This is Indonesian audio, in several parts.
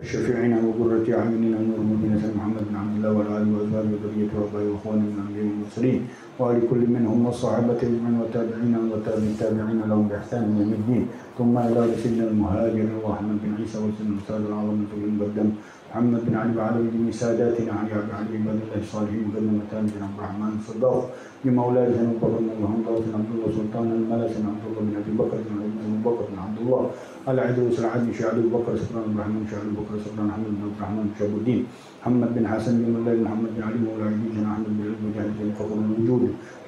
شفيعنا وقرة أعيننا ونور مدينة محمد بن عبد الله وعلى آله وأزواجه وذريته وآبائه وإخوانه من الأنبياء والمرسلين وآل كل منهم والصحابة أجمعين والتابعين والتابعين لهم بإحسان إلى يوم الدين ثم إلى سيدنا المهاجر وأحمد بن عيسى وسيدنا الأستاذ الأعظم بن بدم محمد بن علي وعلى ولد ساداتنا علي بن علي عباد الله الصالحين وسلم متان بن عبد الرحمن الصداق بمولاه بن أبي بكر بن محمد بن عبد الله سلطان الملك بن عبد الله بن أبي بكر بن أبي بكر بن عبد الله العدوس العدي شعب أبي بكر سلطان الرحمن شعب أبي بكر سلطان أحمد بن عبد الرحمن شعب الدين محمد بن حسن بن الله بن محمد بن علي مولى عيد أحمد بن علي مجاهد بن فخر الوجود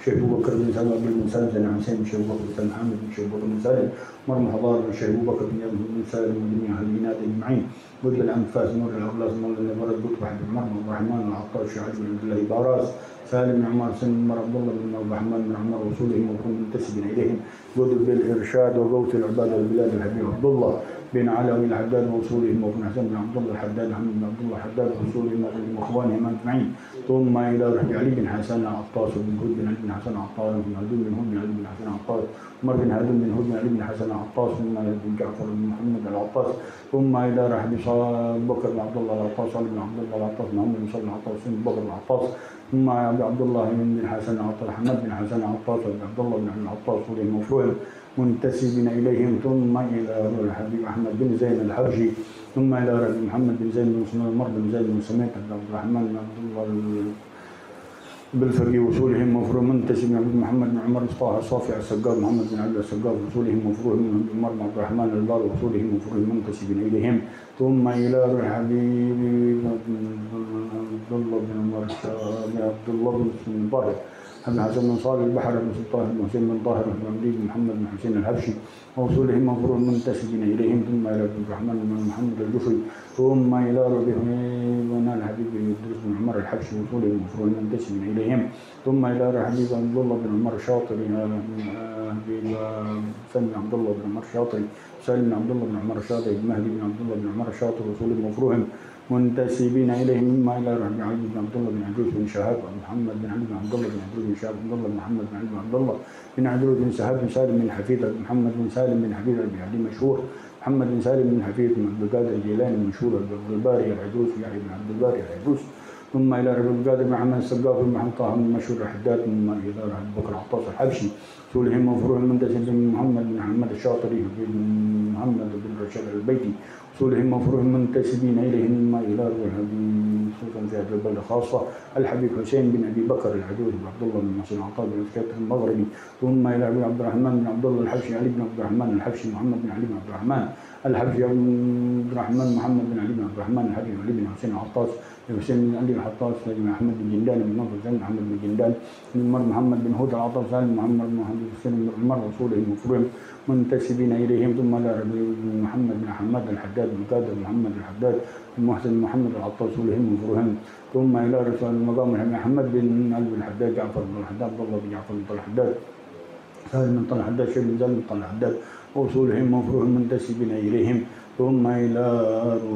شيخ أبو بكر بن سلمة بن سالم بن حسين بن شيخ أبو بكر بن حامد بن شيخ أبو بكر بن سالم مرمى حضار بن شيخ أبو بكر بن يزيد بن سالم بن أهل البنات أجمعين بدل الأنفاس نور الأخلاص مولى النبرة قطب حد المرمى الرحمن العطار شعب بن عبد الله باراس سالم بن عمر سن عمر عبد الله بن عبد الرحمن بن عمر رسولهم وكن منتسب إليهم قدر بالإرشاد وغوث العباد والبلاد الحبيب عبد الله بن علوي الحداد ورسولهم وكن حسن بن عبد الله الحداد محمد بن عبد الله الحداد ورسولهم وإخوانهم أجمعين ثم إلى رحب علي بن حسن العطاس بن هود بن علي بن حسن العطاس بن هدون بن هود بن علي بن حسن العطاس عمر بن هادون بن هود بن علي بن حسن العطاس ثم بن جعفر بن محمد العطاس ثم إلى رحب بكر بن عبد الله العطاس علي بن عبد الله العطاس محمد بن صلى العطاس بن بكر العطاس ثم عبد الله بن حسن العطاس حمد بن حسن العطاس عبد الله بن العطاس ولهم وفوهم منتسبين إليهم ثم إلى الحبيب أحمد بن زين الحبشي ثم إلى محمد بن زين بن سمير عمر بن زين بن سمير عبد الرحمن بن عبد الله بالفقي وصولهم مفروض منتسب عبد محمد بن عمر طه الصافي السقاف محمد بن عبد السقاف وصولهم مفروض من عمر بن عبد الرحمن البار وصولهم مفروض منتسبين إليهم ثم إلى الحبيب عبد الله بن عمر عبد الله بن طاهر بن حسن بن صالح البحر بن سلطان بن حسين بن طاهر بن عبد بن محمد بن حسين الحبشي ووصولهم مفروض منتسبين إليهم ثم إلى عبد الرحمن بن محمد الجفري ثم إلى ربيعهم بن الحبيب بن إدريس بن عمر الحبشي وصولهم مفروض منتسبين إليهم ثم إلى الحبيب عبد الله بن عمر الشاطري سلم عبد الله بن عمر الشاطري سالم بن عبد الله بن عمر الشاطري مهدي بن عبد الله بن عمر الشاطري وصولهم مفروض منتسبين إليهم مما إلى ربيع علي بن عبد الله بن عجوز بن شهاب محمد بن علي بن عبد الله بن عجوز بن شهاب عبد الله بن محمد بن علي بن عبد الله بن عجوز بن شهاب بن سالم بن حفيظ محمد بن سالم بن حفيظ البيعلي مشهور محمد بن سالم بن حفيظ بن عبد القادر الجيلاني مشهور عبد الباري العجوز يحيى بن عبد الباري العجوز ثم إلى عبد القادر بن محمد السقاف بن محمد طه بن مشهور الحداد ثم إلى أبي بكر العطاس الحبشي سولهم مفروع المنتسب بن محمد بن محمد الشاطري بن محمد بن رشاد البيتي سولهم مفروع منتسبين إليهم مما إلى خصوصا في هذه البلدة خاصة الحبيب حسين بن أبي بكر العجوز بن عبد الله بن محسن العطاء بن مسكات المغربي ثم إلى عبد الرحمن بن عبد الله الحبشي علي بن عبد الرحمن الحبشي محمد بن علي بن عبد الرحمن الحبشي عبد الرحمن محمد بن علي بن عبد الرحمن الحبشي علي بن حسين العطاس حسين بن علي العطاس بن أحمد بن جندان بن نصر بن محمد بن جندان بن عمر محمد بن هود العطاس بن محمد بن محمد حسين بن عمر رسوله مفروع منتسبين إليهم ثم إلى محمد بن حماد الحداد بن قادر محمد الحداد محسن محمد العطاس رسولهم مفروعهم ثم إلى رسول المقام محمد بن علي بن الحداد جعفر بن الحداد عبد الله بن جعفر بن الحداد سالم بن طلحة الحداد شيخ بن زالم بن طلحة الحداد وصولهم مفروع منتسبين إليهم ثم إلى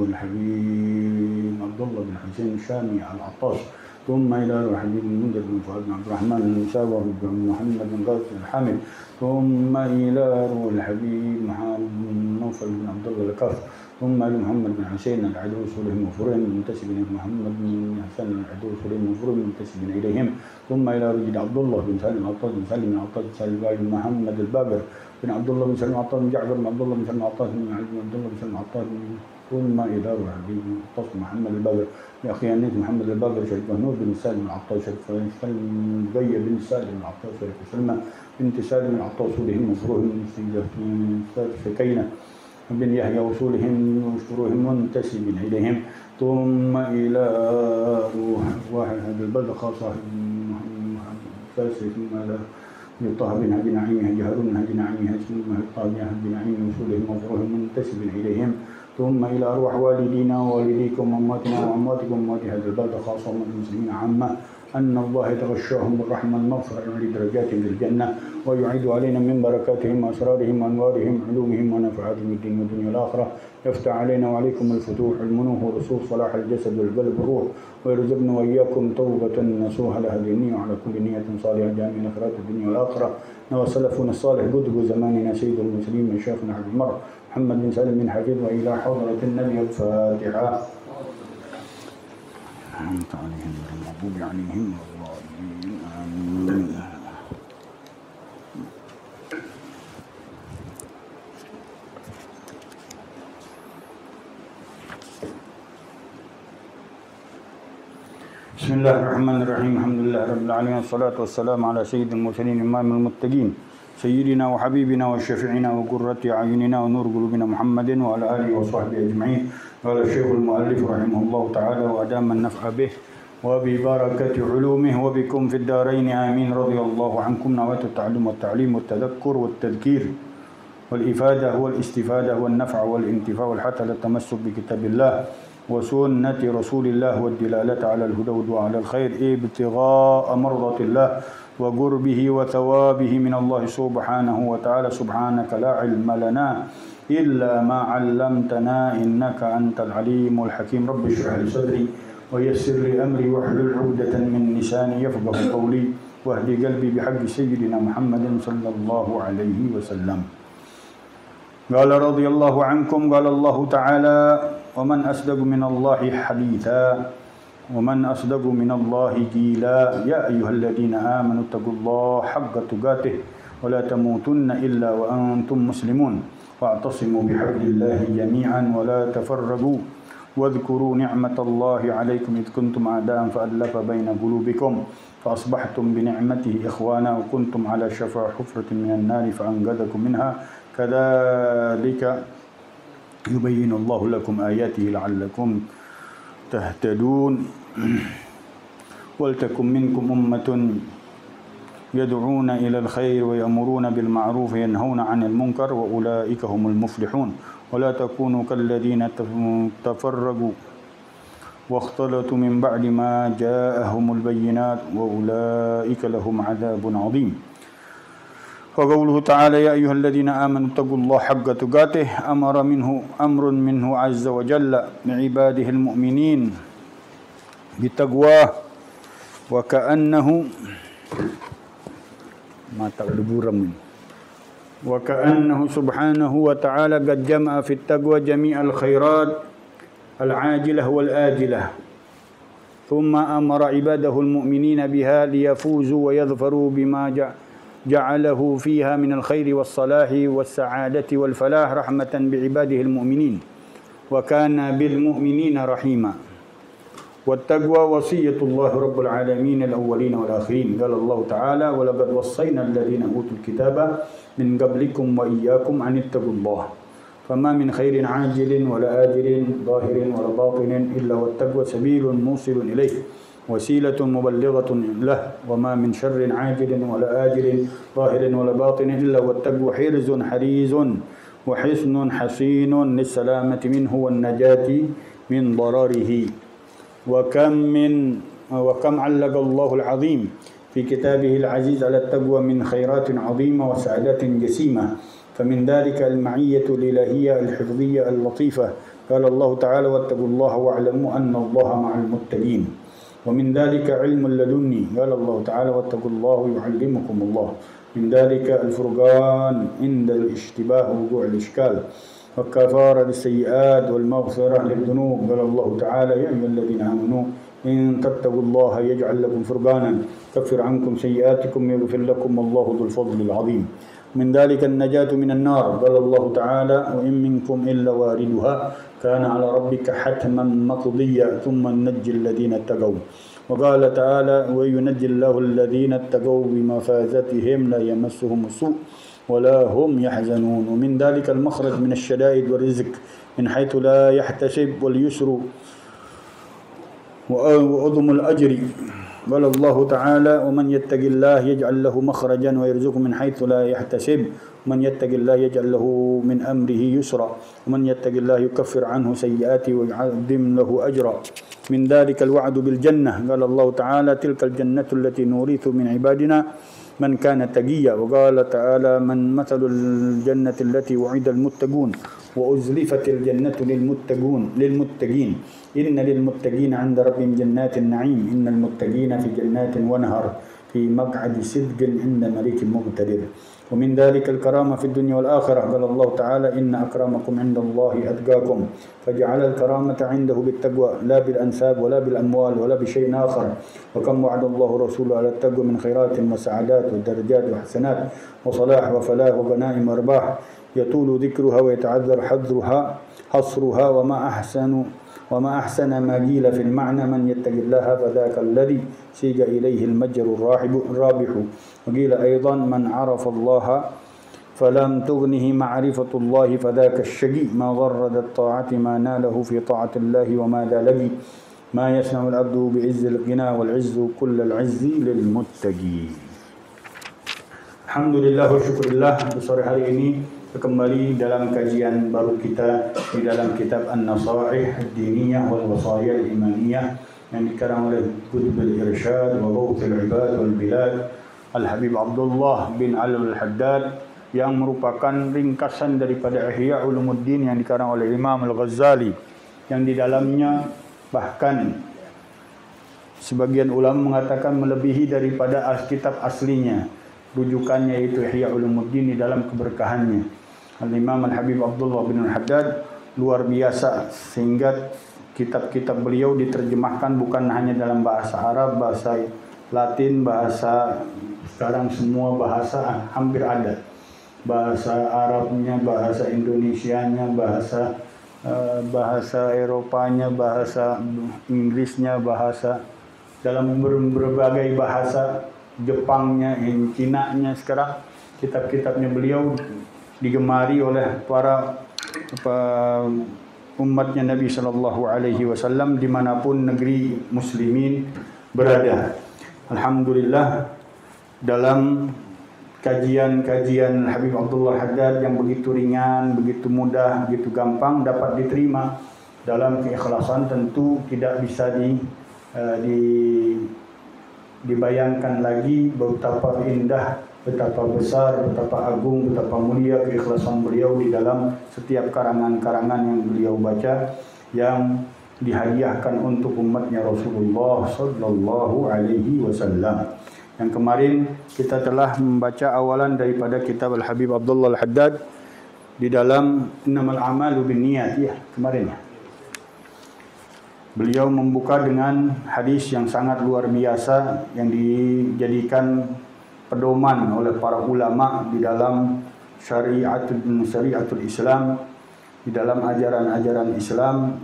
الحبيب عبد الله بن حسين الشامي العطاس ثم إلى الحبيب بن منذر بن فؤاد بن عبد الرحمن بن مساور بن محمد بن غازي الحامد ثم إلى الحبيب محمد بن نوفل بن عبد الله الكف ثم إلى محمد بن حسين العدو رسولهم مفروع منتسبين محمد بن حسن العدو رسولهم مفروع منتسبين إليهم ثم إلى رجل عبد الله بن سالم العطاس بن سالم العطاس بن سالم بن محمد البابر بن عبد الله بن سالم العطاس بن جعفر بن عبد الله بن سالم العطاس بن علي بن عبد الله بن سالم العطاس ثم إلى الحبيب العطاس محمد البابر لأخي أنيس محمد البابر شريف نور بن سالم العطاس شريف سالم بي بن سالم العطاس شريف سلمى بنت سالم العطاس ولهم مفروهم سكينة بن يحيى وصولهم وشروهم منتسبين إليهم ثم إلى واحد هذا البلد خاصة ثم إلى طه بن هدي نعيمه جهر بن هدي نعيمه اسمه طه بن هدي نعيمه وصولهم مفروهم منتسبين إليهم ثم إلى أرواح والدينا ووالديكم وأمواتنا وأمواتكم وأموات هذا البلد خاصة من المسلمين عامة أن الله يتغشاهم بالرحمة المغفرة لدرجاتهم في الجنة ويعيد علينا من بركاتهم وأسرارهم وأنوارهم علومهم ونفعاتهم الدين والدنيا والآخرة يفتح علينا وعليكم الفتوح المنوح والرسوخ صلاح الجسد والقلب والروح ويرزقنا وإياكم توبة نصوح على هذه النية وعلى كل نية صالحة جامعة خيرات الدنيا والآخرة وسلفنا الصالح قدوة زماننا سيد المسلمين شيخنا عبد المر محمد بن سالم بن حفيظ وإلى حضرة النبي الفاتحة. أنعمت عليهم غير المغضوب عليهم ولا الضالين آمين. بسم الله الرحمن الرحيم. الحمد لله رب العالمين، الصلاة والسلام على سيد المرسلين إمام المتقين سيدنا وحبيبنا وشفيعنا وقرة أعيننا ونور قلوبنا محمد وعلى آله وصحبه أجمعين. قال الشيخ المؤلف رحمه الله تعالى وأدام النفع به وببركة علومه وبكم في الدارين آمين. رضي الله عنكم. نويت التعلم والتعليم والتذكر والتذكير والإفادة والاستفادة والنفع والانتفاع والحث على التمسك بكتاب الله وسنة رسول الله والدلالة على الهدى والدعاء على الخير ابتغاء مرضات الله وقربه وثوابه من الله سبحانه وتعالى. سبحانك لا علم لنا إلا ما علمتنا إنك أنت العليم الحكيم. رب اشرح لي صدري ويسر لي أمري واحلل عقدة من لساني يفقه قولي واهدي قلبي بحق سيدنا محمد صلى الله عليه وسلم. قال رضي الله عنكم. قال الله تعالى ومن أصدق من الله حديثا ومن أصدق من الله قيلا يا أيها الذين آمنوا اتقوا الله حق تقاته ولا تموتن إلا وأنتم مسلمون واعتصموا بحبل الله جميعا ولا تفرقوا واذكروا نعمة الله عليكم إذ كنتم أعداء فألف بين قلوبكم فأصبحتم بنعمته إخوانا وكنتم على شفا حفرة من النار فأنقذكم منها كذلك يبين الله لكم آياته لعلكم تهتدون. ولتكن منكم أمة يدعون إلى الخير ويأمرون بالمعروف وينهون عن المنكر وأولئك هم المفلحون. ولا تكونوا كالذين تفرقوا واختلطوا من بعد ما جاءهم البينات وأولئك لهم عذاب عظيم. وقوله تعالى يا أيها الذين آمنوا اتقوا الله حق تقاته أمر منه عز وجل لعباده المؤمنين بتقواه وكأنه سبحانه وتعالى قد جمع في التقوى جميع الخيرات العاجلة والآجلة ثم أمر عباده المؤمنين بها ليفوزوا ويظفروا بما جعله فيها من الخير والصلاح والسعادة والفلاح رحمة بعباده المؤمنين وكان بالمؤمنين رحيما. والتقوى وصية الله رب العالمين الأولين والآخرين. قال الله تعالى ولقد وصينا الذين أوتوا الكتاب من قبلكم وإياكم أن اتقوا الله فما من خير عاجل ولا آجل ظاهر ولا باطن إلا والتقوى سبيل موصل إليه وسيلة مبلغة له وما من شر عاجل ولا آجل ظاهر ولا باطن إلا والتقوى حرز حريز وحصن حصين للسلامة منه والنجاة من ضرره. وكم علق الله العظيم في كتابه العزيز على التقوى من خيرات عظيمة وسعادات جسيمة. فمن ذلك المعية الإلهية الحفظية اللطيفة. قال الله تعالى واتقوا الله واعلموا أن الله مع المتقين. ومن ذلك علم اللدني. قال الله تعالى واتقوا الله يعلمكم الله. من ذلك الفرقان عند الاشتباه ووقوع الإشكال والكفارة للسيئات والمغفرة للذنوب. قال الله تعالى يا أيها الذين آمنوا إن تتقوا الله يجعل لكم فرقانا يكفر عنكم سيئاتكم ويغفر لكم والله ذو الفضل العظيم. من ذلك النجاة من النار. قال الله تعالى وإن منكم إلا واردها كان على ربك حتما مقضيا ثم ننجي الذين اتقوا. وقال تعالى وينجي الله الذين اتقوا بمفازتهم لا يمسهم السوء ولا هم يحزنون. ومن ذلك المخرج من الشدائد والرزق من حيث لا يحتسب واليسر وعظم الأجر. قال الله تعالى ومن يتق الله يجعل له مخرجا ويرزقه من حيث لا يحتسب ومن يتق الله يجعل له من أمره يسرا ومن يتق الله يكفر عنه سيئاته ويعظم له أجرا. من ذلك الوعد بالجنة. قال الله تعالى تلك الجنة التي نورث من عبادنا من كان تقيا. وقال تعالى من مثل الجنة التي وعد المتقون وأزلفت الجنة للمتقين إن للمتقين عند ربهم جنات النعيم إن المتقين في جنات ونهر في مقعد صدق عند مليك مقتدر. ومن ذلك الكرامة في الدنيا والآخرة. قال الله تعالى إن أكرمكم عند الله أتقاكم فجعل الكرامة عنده بالتقوى لا بالأنساب ولا بالأموال ولا بشيء آخر. وكم وعد الله رسوله على التقوى من خيرات وسعادات ودرجات وحسنات وصلاح وفلاح وغنائم وأرباح يطول ذكرها ويتعذر حصرها وما أحسن ما قيل في المعنى من يتق الله فذاك الذي سيق إليه المتجر الرابح. وقيل أيضا من عرف الله فلم تغنه معرفة الله فذاك الشقي ما غرد الطاعة ما ناله في طاعة الله وماذا لقي ما يصنع العبد بعز الغنى والعز كل العز للمتقي. Alhamdulillah wa syukurillah, sore hari ini kembali dalam kajian baru kita di dalam kitab An-Nasaih Ad-Diniyah wal Wasaya Al-Imaniyah yang dikarang oleh Qutbul Irsyad wa Ghawthul Ibad wal Bilad Al-Habib Abdullah bin Al-Haddad, yang merupakan ringkasan daripada Ihya Ulumuddin yang dikarang oleh Imam Al-Ghazali, yang di dalamnya bahkan sebagian ulama mengatakan melebihi daripada kitab aslinya. Rujukannya yaitu Ihya Ulumuddin di dalam keberkahannya. Al-Imam Al-Habib Abdullah bin Al-Haddad luar biasa, sehingga kitab-kitab beliau diterjemahkan bukan hanya dalam bahasa Arab, bahasa Latin, bahasa sekarang semua bahasa hampir ada. Bahasa Arabnya, bahasa Indonesianya, bahasa Eropanya, bahasa Inggrisnya, bahasa dalam berbagai bahasa, Jepangnya, Cinanya. Sekarang kitab-kitabnya beliau digemari oleh para umatnya Nabi Sallallahu Alaihi Wasallam dimanapun negeri muslimin berada. Alhamdulillah, dalam kajian-kajian Habib Abdullah Haddad yang begitu ringan, begitu mudah, begitu gampang dapat diterima dalam keikhlasan, tentu tidak bisa dibayangkan lagi betapa indah, betapa besar, betapa agung, betapa mulia keikhlasan beliau di dalam setiap karangan-karangan yang beliau baca, yang dihadiahkan untuk umatnya Rasulullah Sallallahu Alaihi Wasallam. Yang kemarin kita telah membaca awalan daripada kitab Al-Habib Abdullah Al-Haddad di dalam Innamal A'malu Binniyat, ya kemarin ya. Beliau membuka dengan hadis yang sangat luar biasa yang dijadikan pedoman oleh para ulama di dalam syariatul Islam, di dalam ajaran-ajaran Islam,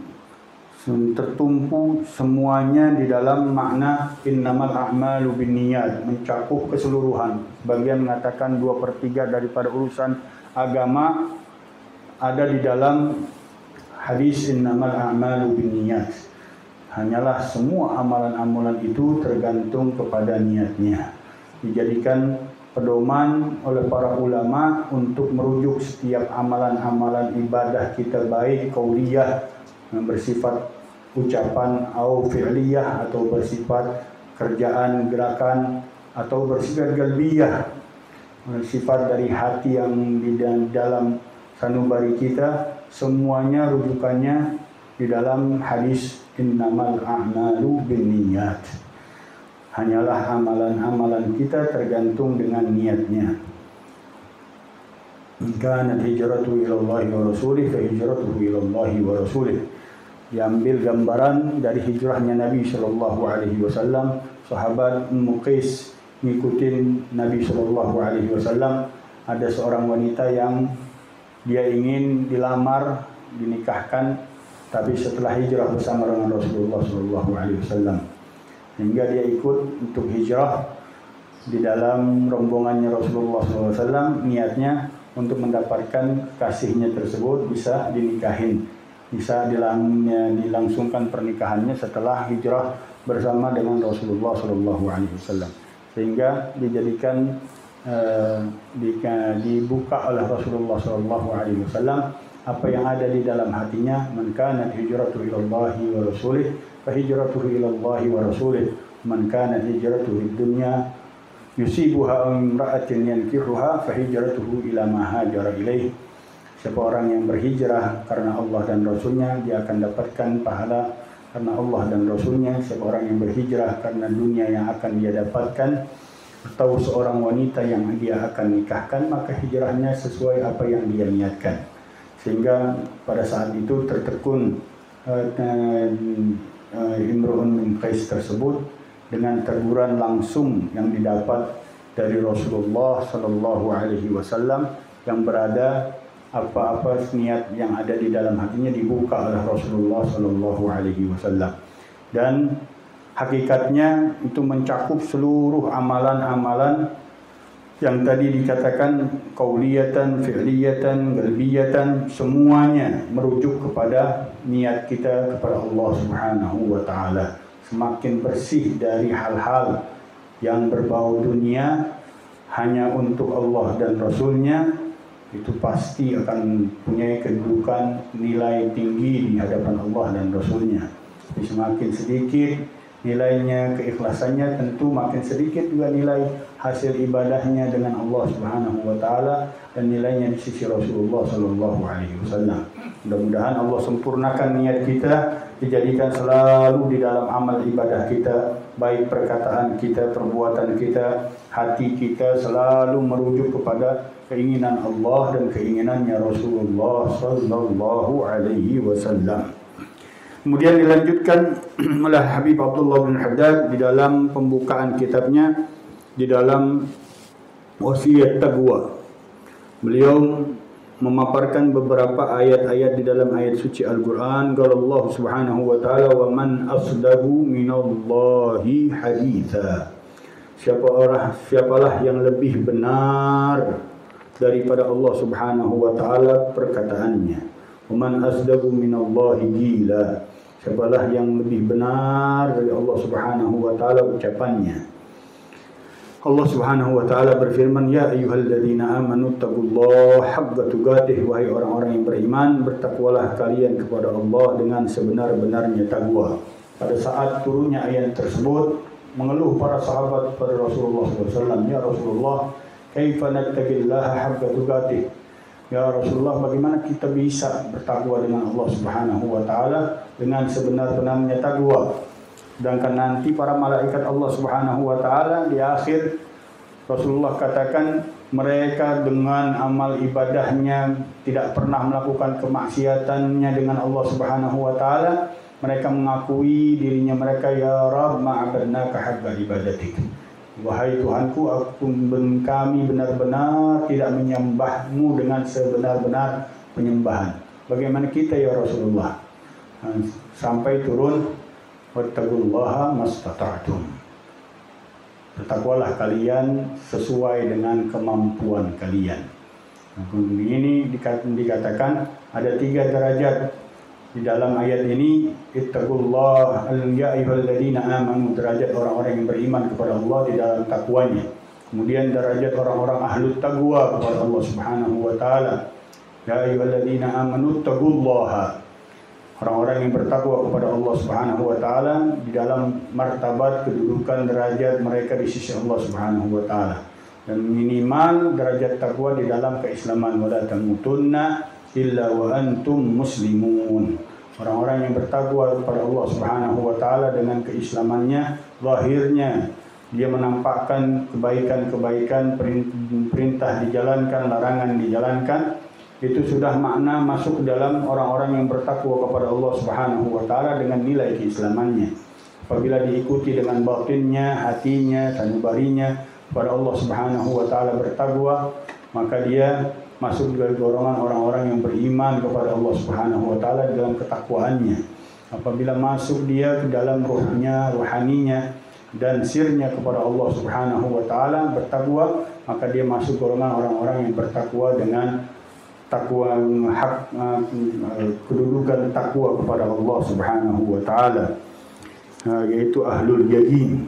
tertumpu semuanya di dalam makna innamal a'malu binniyat, mencakup keseluruhan. Sebagian mengatakan 2/3 daripada urusan agama ada di dalam hadis innamal a'malu binniyat. Hanyalah semua amalan-amalan itu tergantung kepada niatnya. Dijadikan pedoman oleh para ulama untuk merujuk setiap amalan-amalan ibadah kita, baik qauliyah yang bersifat ucapan atau fi'liyah, atau bersifat kerjaan, gerakan, atau bersifat qalbiyah, sifat dari hati yang di dalam sanubari kita, semuanya rujukannya di dalam hadis innamal a'malu binniyat. Hanyalah amalan-amalan kita tergantung dengan niatnya. Kanat hijratu ilallahi wa rasulih fa hijratuhu ilallahi wa rasulih. Diambil gambaran dari hijrahnya Nabi Sallallahu Alaihi Wasallam. Sahabat Ummu Qais ngikutin Nabi Sallallahu Alaihi Wasallam. Ada seorang wanita yang dia ingin dilamar, dinikahkan, tapi setelah hijrah bersama dengan Rasulullah Sallallahu Alaihi Wasallam, hingga dia ikut untuk hijrah di dalam rombongannya Rasulullah SAW. Niatnya untuk mendapatkan kasihnya tersebut, bisa dinikahin, bisa dilangsungkan pernikahannya setelah hijrah bersama dengan Rasulullah Sallallahu Alaihi Wasallam, sehingga dijadikan dibuka oleh Rasulullah Sallallahu Alaihi Wasallam apa yang ada di dalam hatinya. Man kanat hijratuhu ilallahi wa rasulih fa hijratuhu ilallahi wa rasulih. Man kanat hijratuhu dunya yusibuha aw imra'atin yankihuha fa hijratuhu ila ma hajara ilaih. Siapa orang yang berhijrah karena Allah dan Rasulnya, dia akan dapatkan pahala karena Allah dan Rasulnya. Siapa orang yang berhijrah karena dunia yang akan dia dapatkan, atau seorang wanita yang dia akan nikahkan, maka hijrahnya sesuai apa yang dia niatkan. Sehingga pada saat itu tertekun Imru'un min Qais tersebut dengan teguran langsung yang didapat dari Rasulullah Sallallahu Alaihi Wasallam, yang berada apa-apa niat yang ada di dalam hatinya dibuka oleh Rasulullah Sallallahu Alaihi Wasallam, dan hakikatnya itu mencakup seluruh amalan-amalan yang tadi dikatakan qauliyatan, fi'liyatan, qalbiyatan, semuanya merujuk kepada niat kita kepada Allah Subhanahu wa taala. Semakin bersih dari hal-hal yang berbau dunia hanya untuk Allah dan Rasulnya, itu pasti akan punya kedudukan nilai tinggi di hadapan Allah dan Rasulnya. Tapi semakin sedikit nilainya, keikhlasannya, tentu makin sedikit juga nilai hasil ibadahnya dengan Allah Subhanahu wa taala dan nilainya di sisi Rasulullah sallallahu alaihi wasallam. Mudah-mudahan Allah sempurnakan niat kita, dijadikan selalu di dalam amal ibadah kita, baik perkataan kita, perbuatan kita, hati kita selalu merujuk kepada keinginan Allah dan keinginannya Rasulullah sallallahu alaihi wasallam. Kemudian dilanjutkan oleh Habib Abdullah bin Haddad di dalam pembukaan kitabnya, di dalam wasiat taqwa. Beliau memaparkan beberapa ayat-ayat di dalam ayat suci Al-Quran. Qala Allah Subhanahu wa taala, wa man asdaqu minallahi haditha. Siapalah yang lebih benar daripada Allah Subhanahu wa taala perkataannya. Wa man asdaqu minallahi qila. Siapalah yang lebih benar dari Allah Subhanahu wa taala ucapannya. Allah Subhanahu wa taala berfirman, ya ayyuhalladzina amanu taqullaha haqqa tuqatih, wahai orang-orang yang beriman, bertakwalah kalian kepada Allah dengan sebenar-benarnya takwa. Pada saat turunnya ayat tersebut, mengeluh para sahabat pada Rasulullah SAW, ya Rasulullah, kaifa nattaqillaha haqqa tuqatih? Ya Rasulullah, bagaimana kita bisa bertakwa dengan Allah Subhanahu wa taala dengan sebenar-benarnya takwa? Sedangkan nanti para malaikat Allah Subhanahu wa taala di akhir, Rasulullah katakan mereka dengan amal ibadahnya tidak pernah melakukan kemaksiatannya dengan Allah Subhanahu wa taala. Mereka mengakui dirinya mereka, ya Rabb, ma'abadnaka haqqa ibadatik. Wahai Tuhanku, kami benar-benar tidak menyembahmu dengan sebenar-benar penyembahan. Bagaimana kita ya Rasulullah? Sampai turun, wattaqullaha mastata'tum. Bertakwalah kalian sesuai dengan kemampuan kalian. Ini dikatakan ada 3 derajat di dalam ayat ini. Ittaqullah ya ayyuhalladzina amanu, derajat orang-orang yang beriman kepada Allah di dalam takwanya. Kemudian derajat orang-orang ahlut taqwa kepada Allah Subhanahu wa taala. Ya ayyuhalladzina amanu taqullaha, orang-orang yang bertakwa kepada Allah Subhanahu wa taala di dalam martabat kedudukan derajat mereka di sisi Allah Subhanahu wa taala. Dan minimal derajat takwa di dalam keislaman, wala tamutunna illa wa antum muslimun. Orang-orang yang bertakwa kepada Allah Subhanahu wa taala dengan keislamannya, zahirnya dia menampakkan kebaikan-kebaikan, perintah dijalankan, larangan dijalankan, itu sudah makna masuk dalam orang-orang yang bertakwa kepada Allah Subhanahu wa taala dengan nilai keislamannya. Apabila diikuti dengan batinnya, hatinya, sanubarinya kepada Allah Subhanahu wa taala bertakwa, maka dia masuk dari golongan orang-orang yang beriman kepada Allah Subhanahu wa taala dalam ketakwaannya. Apabila masuk dia ke dalam ruhnya, rohaninya dan sirnya kepada Allah Subhanahu wa taala bertakwa, maka dia masuk golongan orang-orang yang bertakwa dengan takwa hak, kedudukan takwa kepada Allah Subhanahu wa taala, yaitu ahlul yaqin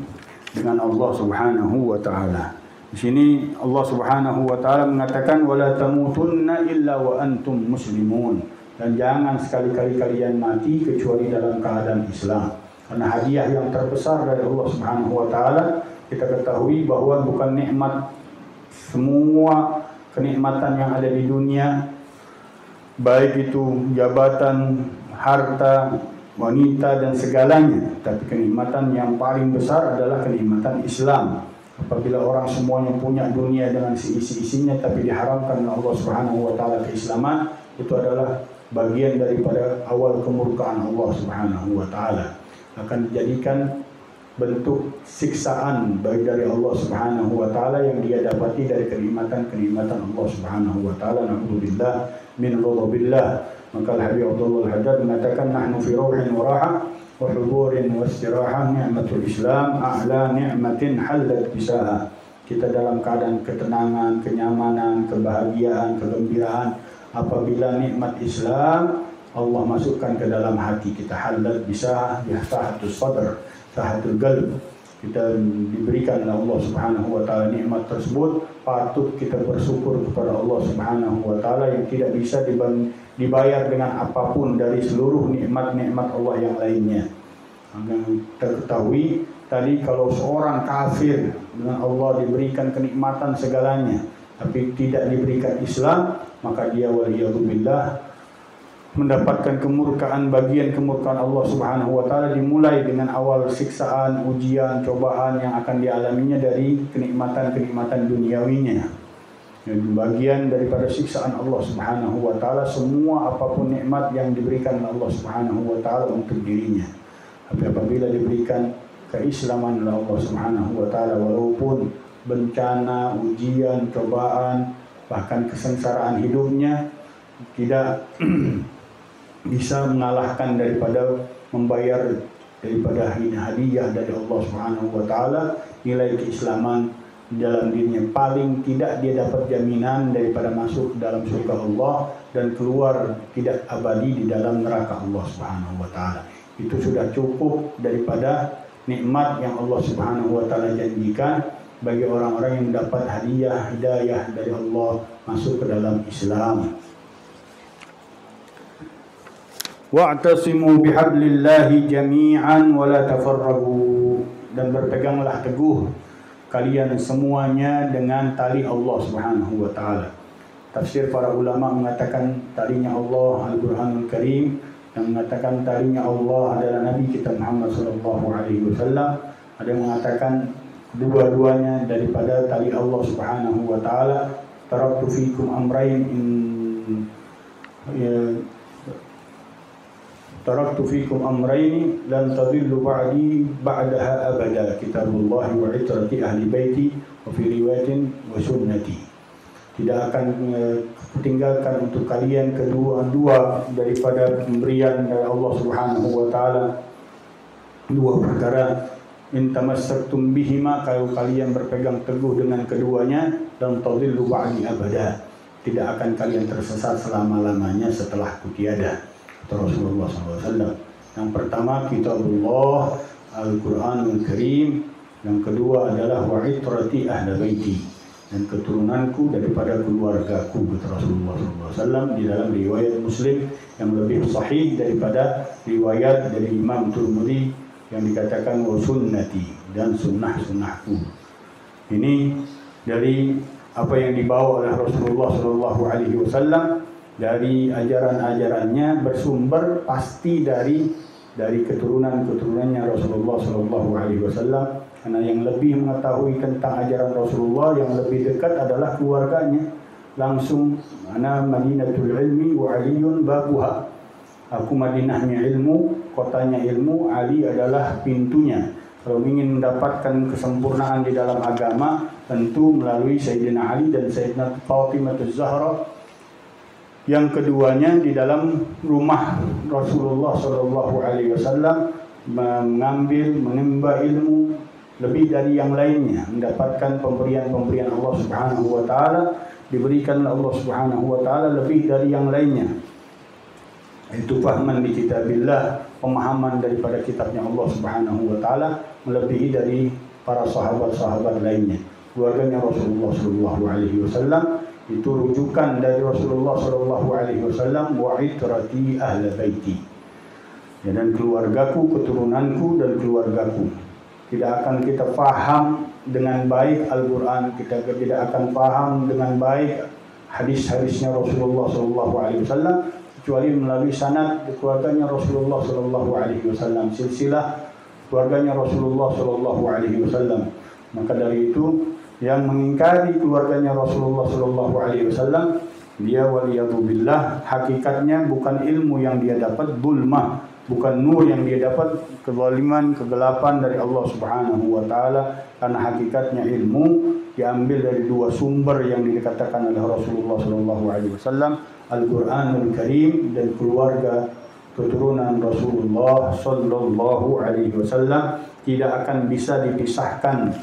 dengan Allah Subhanahu wa taala. Di sini Allah Subhanahu wa taala mengatakan wala tamutunna illa wa antum muslimun, dan jangan sekali-kali kalian mati kecuali dalam keadaan Islam. Karena hadiah yang terbesar dari Allah Subhanahu wa taala, kita ketahui bahwa bukan nikmat, semua kenikmatan yang ada di dunia, baik itu jabatan, harta, wanita dan segalanya, tapi kenikmatan yang paling besar adalah kenikmatan Islam. Apabila orang semuanya punya dunia dengan seisi-isinya tapi diharamkan oleh Allah Subhanahu wa taala keislaman, itu adalah bagian daripada awal kemurkaan Allah Subhanahu wa taala. Akan dijadikan bentuk siksaan baik dari Allah Subhanahu wa taala yang dia dapati dari kenikmatan-kenikmatan Allah Subhanahu wa taala. Na'udzubillah min ghadabillah. Maka Habib Abdullah Al-Haddad mengatakan nahnu fi rawhin wa raha wa huburin wa istirahah ni'matul Islam a'la ni'matin halat bisaha. Kita dalam keadaan ketenangan, kenyamanan, kebahagiaan, kegembiraan. Apabila nikmat Islam Allah masukkan ke dalam hati kita, halat bisaha ya sahatus sadr, sahatul qalb. Kita diberikan oleh Allah Subhanahu wa taala nikmat tersebut, patut kita bersyukur kepada Allah Subhanahu wa taala yang tidak bisa dibayar dengan apapun dari seluruh nikmat-nikmat Allah yang lainnya. Kita ketahui tadi kalau seorang kafir dengan Allah diberikan kenikmatan segalanya tapi tidak diberikan Islam, maka dia waliyadzubillah mendapatkan kemurkaan, bagian kemurkaan Allah Subhanahu wa taala dimulai dengan awal siksaan, ujian, cobaan yang akan dialaminya dari kenikmatan-kenikmatan duniawinya. Dan bagian daripada siksaan Allah Subhanahu wa taala semua apapun nikmat yang diberikan oleh Allah Subhanahu wa taala untuk dirinya. Tapi apabila diberikan keislaman oleh Allah Subhanahu wa taala, walaupun bencana, ujian, cobaan, bahkan kesengsaraan hidupnya tidak bisa mengalahkan daripada membayar daripada hadiah dari Allah Subhanahu wa taala, nilai keislaman di dalam dirinya. Paling tidak dia dapat jaminan daripada masuk dalam surga Allah dan keluar tidak abadi di dalam neraka Allah Subhanahu wa taala. Itu sudah cukup daripada nikmat yang Allah Subhanahu wa taala janjikan bagi orang-orang yang mendapat hidayah dari Allah masuk ke dalam Islam. Wa'tasimu bihablillahi jami'an wa la tafarraqu, dan berpeganglah teguh kalian semuanya dengan tali Allah Subhanahu wa taala. Tafsir para ulama mengatakan talinya Allah Al-Qur'anul Karim, yang mengatakan talinya Allah adalah Nabi kita Muhammad sallallahu alaihi wasallam. Ada yang mengatakan dua-duanya daripada tali Allah Subhanahu wa taala. Taraktu fikum amrayn Taraktu fikum amraini lan tadillu ba'di ba'daha abada, kitabullah wa itrati ahli baiti wa fi riwayatin wa sunnati. Tidak akan tinggalkan untuk kalian kedua daripada pemberian dari Allah Subhanahu wa taala, dua perkara. In tamassaktum bihima, kalau kalian berpegang teguh dengan keduanya, dan tadillu ba'di abada, tidak akan kalian tersesat selama-lamanya setelahku tiada. Rasulullah SAW. Yang pertama kitabullah Al-Quranul Karim, yang kedua adalah wa itrati ahli baiti, dan keturunanku daripada keluargaku, kata Rasulullah SAW di dalam riwayat Muslim yang lebih sahih daripada riwayat dari Imam Tirmidzi yang dikatakan wa sunnati, dan sunnah-sunnahku. Ini dari apa yang dibawa oleh Rasulullah SAW, dari ajaran-ajarannya bersumber pasti dari keturunan-keturunannya Rasulullah SAW. Karena yang lebih mengetahui tentang ajaran Rasulullah, yang lebih dekat adalah keluarganya. Langsung, ana Madinatul Ilmi wa Aliyun babuha. Aku Madinahnya ilmu, kotanya ilmu, Ali adalah pintunya. Kalau ingin mendapatkan kesempurnaan di dalam agama, tentu melalui Sayyidina Ali dan Sayyidina Fatimah Az-Zahra. Yang keduanya di dalam rumah Rasulullah SAW, menimba ilmu lebih dari yang lainnya, mendapatkan pemberian-pemberian Allah Subhanahu wa taala, diberikan Allah Subhanahu wa taala lebih dari yang lainnya. Itu fahman di kitabillah, pemahaman daripada kitabnya Allah Subhanahu wa taala melebihi dari para sahabat-sahabat lainnya. Keluarganya Rasulullah SAW itu rujukan dari Rasulullah SAW, wa itrati ahli baiti, ya, dan keluargaku, keturunanku dan keluargaku. Tidak akan kita faham dengan baik Al-Quran, kita tidak akan faham dengan baik hadis-hadisnya Rasulullah SAW kecuali melalui sanad keluarganya Rasulullah SAW, silsilah keluarganya Rasulullah SAW. Maka dari itu yang mengingkari keluarganya Rasulullah Shallallahu Alaihi Wasallam, dia waliyadzubillah, hakikatnya bukan ilmu yang dia dapat, bulmah, bukan nur yang dia dapat, kezaliman, kegelapan dari Allah Subhanahu wa taala, karena hakikatnya ilmu diambil dari dua sumber yang dikatakan oleh Rasulullah Shallallahu Alaihi Wasallam, Al-Qur'anul Karim dan keluarga keturunan Rasulullah Shallallahu Alaihi Wasallam tidak akan bisa dipisahkan.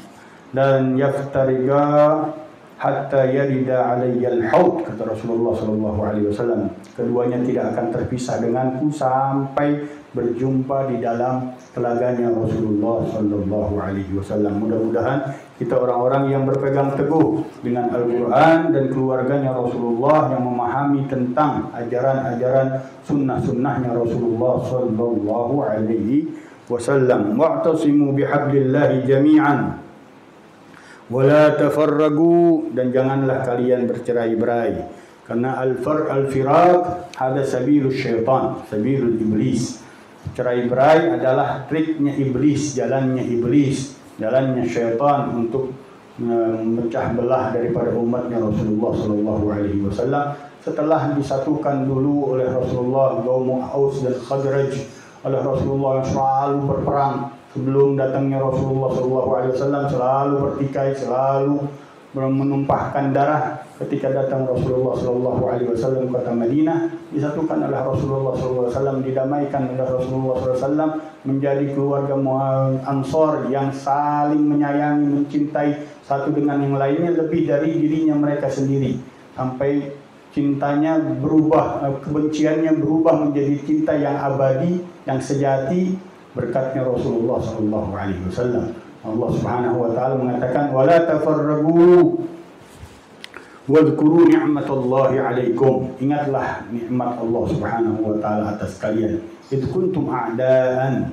Dan yaftariga hatta yarida alayyal haud, kata Rasulullah Shallallahu Alaihi Wasallam, keduanya tidak akan terpisah denganku sampai berjumpa di dalam telaganya Rasulullah Shallallahu Alaihi Wasallam. Mudah-mudahan kita orang-orang yang berpegang teguh dengan Al-Quran dan keluarganya Rasulullah, yang memahami tentang ajaran-ajaran sunnah-sunnahnya Rasulullah Shallallahu Alaihi Wasallam. Wa'tasimu bihablillahi jami'an wala tafarragu, dan janganlah kalian bercerai-berai, karena al-firaq ada sabilus syaitan, sabilul iblis. Cerai-berai adalah triknya iblis, jalannya syaitan untuk memecah belah daripada umatnya Rasulullah Shallallahu Alaihi Wasallam. Setelah disatukan dulu oleh Rasulullah kaum Aus dan Khazraj, oleh Rasulullah yang selalu berperang. Sebelum datangnya Rasulullah SAW selalu bertikai, selalu menumpahkan darah. Ketika datang Rasulullah SAW ke kota Madinah, disatukan oleh Rasulullah SAW, didamaikan oleh Rasulullah SAW, menjadi keluarga Ansor yang saling menyayangi, mencintai satu dengan yang lainnya lebih dari dirinya mereka sendiri, sampai cintanya berubah, kebenciannya berubah menjadi cinta yang abadi, yang sejati, berkatnya Rasulullah Sallallahu Alaihi Wasallam. Allah Subhanahu Wa Taala mengatakan, wala tafarragu wadhkuru ni'matallahi alaikum, ingatlah nikmat Allah Subhanahu Wa Taala atas kalian. Id kuntum a'daan,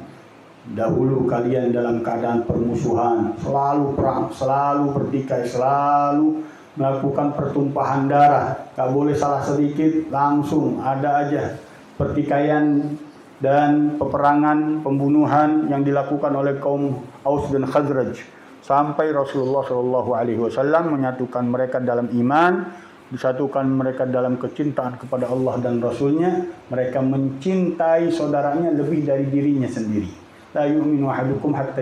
dahulu kalian dalam keadaan permusuhan, selalu perang, selalu bertikai, selalu melakukan pertumpahan darah, gak boleh salah sedikit, langsung ada aja pertikaian dan peperangan, pembunuhan yang dilakukan oleh kaum Aus dan Khazraj, sampai Rasulullah Shallallahu Alaihi Wasallam menyatukan mereka dalam iman, disatukan mereka dalam kecintaan kepada Allah dan Rasulnya. Mereka mencintai saudaranya lebih dari dirinya sendiri. La yu'minu ahadukum hatta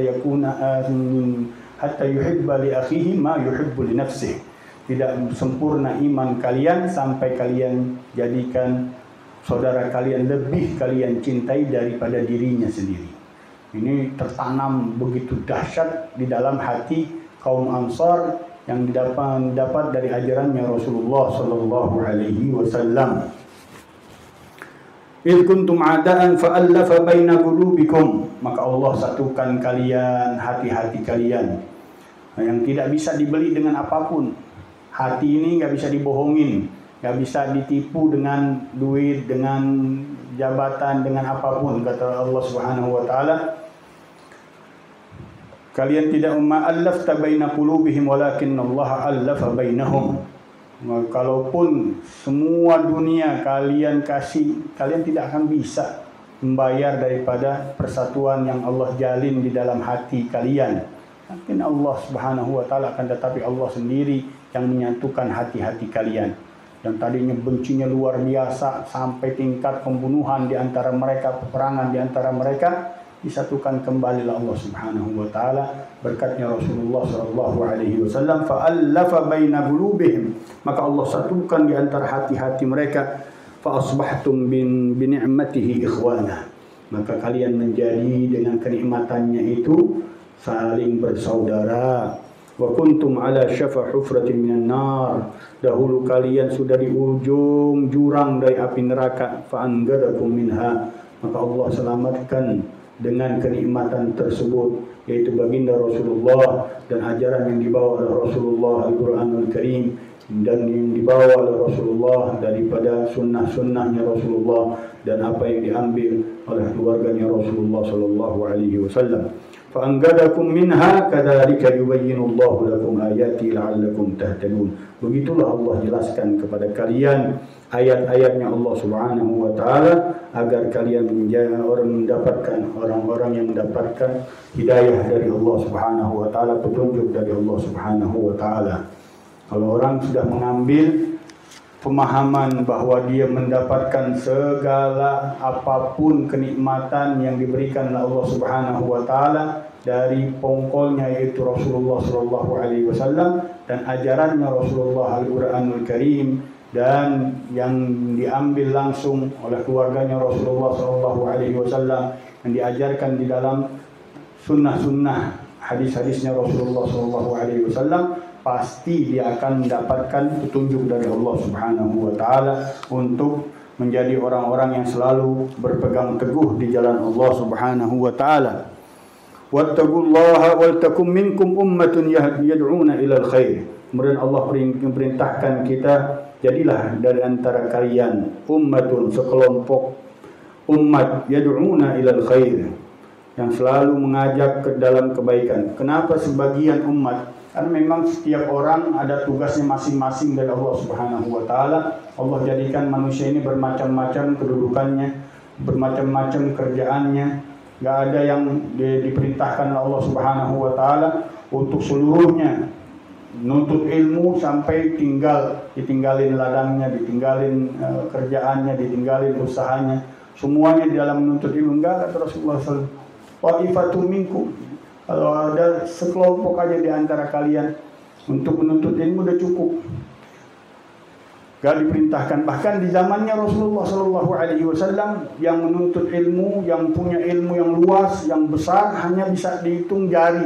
yuhibba li akhihi ma yuhibbu li nafsihi. Tidak sempurna iman kalian sampai kalian jadikan saudara kalian lebih kalian cintai daripada dirinya sendiri. Ini tertanam begitu dahsyat di dalam hati kaum Ansar yang didapat dari ajarannya Rasulullah Sallallahu Alaihi Wasallam. Id kuntum a'daan fa'allafa baina qulubikum, maka Allah satukan kalian, hati-hati kalian, yang tidak bisa dibeli dengan apapun. Hati ini nggak bisa dibohongin, gak bisa ditipu dengan duit, dengan jabatan, dengan apapun. Kata Allah Subhanahu Wa Taala, kalian tidak ma'allafta baina qulubihim walakin Allah allafa bainahum. Kalaupun semua dunia kalian kasih, kalian tidak akan bisa membayar daripada persatuan yang Allah jalin di dalam hati kalian. Mungkin Allah Subhanahu Wa Taala akan, tetapi Allah sendiri yang menyatukan hati-hati kalian. Yang tadinya bencinya luar biasa sampai tingkat pembunuhan di antara mereka, peperangan di antara mereka, disatukan kembali oleh Allah Subhanahu Wa Taala berkatnya Rasulullah Sallallahu Alaihi Wasallam. Fa'allafa baina qulubihim, maka Allah satukan di antara hati-hati mereka. Fa asbahtum bi ni'matihi ikhwana, maka kalian menjadi dengan kenikmatannya itu saling bersaudara. Wa kuntum ala syafa hufratin minan nar, dahulu kalian sudah di ujung jurang dari api neraka. Fa angadakum minha, maka Allah selamatkan dengan kenikmatan tersebut, yaitu baginda Rasulullah dan ajaran yang dibawa oleh Rasulullah, Al-Qur'anul Karim, dan yang dibawa oleh Rasulullah daripada sunnah-sunnahnya Rasulullah dan apa yang diambil oleh keluarganya Rasulullah Sallallahu Alaihi Wasallam. Fa'angadakum minha kadzalika yubayyinullahu lakum ayati la'allakum tahtadun. Begitulah Allah jelaskan kepada kalian ayat-ayatnya Allah Subhanahu wa taala, agar kalian menjadi orang-orang yang mendapatkan hidayah dari Allah Subhanahu wa taala, petunjuk dari Allah Subhanahu wa taala. Kalau orang sudah mengambil pemahaman bahwa dia mendapatkan segala apapun kenikmatan yang diberikan oleh Allah Subhanahu wa taala dari pongkolnya, yaitu Rasulullah sallallahu alaihi wasallam dan ajarannya Rasulullah Al-Qur'anul Karim, dan yang diambil langsung oleh keluarganya Rasulullah sallallahu alaihi wasallam, yang diajarkan di dalam sunnah-sunnah hadis-hadisnya Rasulullah sallallahu alaihi wasallam, pasti dia akan mendapatkan petunjuk dari Allah Subhanahu wa taala untuk menjadi orang-orang yang selalu berpegang teguh di jalan Allah Subhanahu wa taala. Wattaqullaha wal takum minkum ummatun yad'una ilal khair. Kemudian Allah perintahkan kita, jadilah dari antara kalian ummatun, sekelompok umat, yad'una ilal khair, yang selalu mengajak ke dalam kebaikan. Kenapa sebagian umat? Karena memang setiap orang ada tugasnya masing-masing dari Allah Subhanahu wa taala. Allah jadikan manusia ini bermacam-macam kedudukannya, bermacam-macam kerjaannya. Enggak ada yang diperintahkan oleh Allah Subhanahu wa taala untuk seluruhnya nuntut ilmu sampai ditinggalin ladangnya, ditinggalin kerjaannya, ditinggalin usahanya. Semuanya di dalam menuntut ilmu. Enggak, kata Rasulullah sallallahu alaihi wasallam, "Wa'ifatun minkum." Kalau ada sekelompok aja di antara kalian untuk menuntut ilmu udah cukup. Gak diperintahkan. Bahkan di zamannya Rasulullah sallallahu alaihi wasallam, yang menuntut ilmu, yang punya ilmu yang luas, yang besar, hanya bisa dihitung jari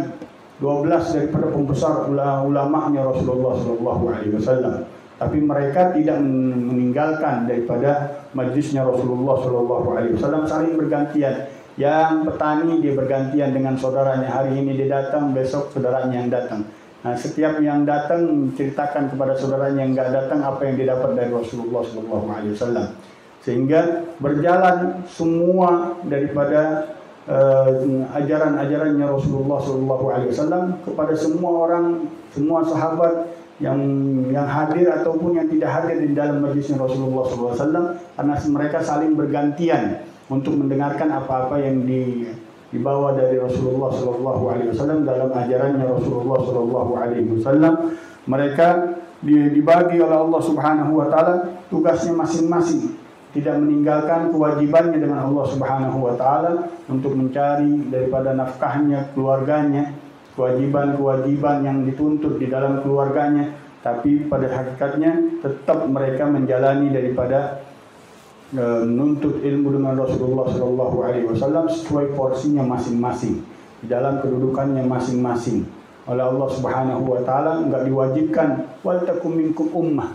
12 daripada pembesar ulamanya Rasulullah sallallahu alaihi wasallam. Tapi mereka tidak meninggalkan daripada majlisnya Rasulullah sallallahu alaihi wasallam, saling bergantian. Yang petani dia bergantian dengan saudaranya, hari ini dia datang, besok saudaranya yang datang. Nah, setiap yang datang menceritakan kepada saudaranya yang enggak datang apa yang didapat dari Rasulullah SAW. Sehingga berjalan semua daripada ajaran-ajarannya Rasulullah SAW kepada semua orang, semua sahabat yang hadir ataupun yang tidak hadir di dalam majlisnya Rasulullah SAW, karena mereka saling bergantian untuk mendengarkan apa-apa yang dibawa dari Rasulullah sallallahu alaihi wasallam dalam ajarannya Rasulullah sallallahu alaihi wasallam. Mereka dibagi oleh Allah Subhanahu wa taala tugasnya masing-masing, tidak meninggalkan kewajibannya dengan Allah Subhanahu wa taala untuk mencari daripada nafkahnya, keluarganya, kewajiban-kewajiban yang dituntut di dalam keluarganya, tapi pada hakikatnya tetap mereka menjalani daripada menuntut ilmu dengan Rasulullah sallallahu alaihi wasallam sesuai porsinya masing-masing, di dalam kedudukannya masing-masing. Oleh Allah Subhanahu wa taala enggak diwajibkan wal takum minkum ummah.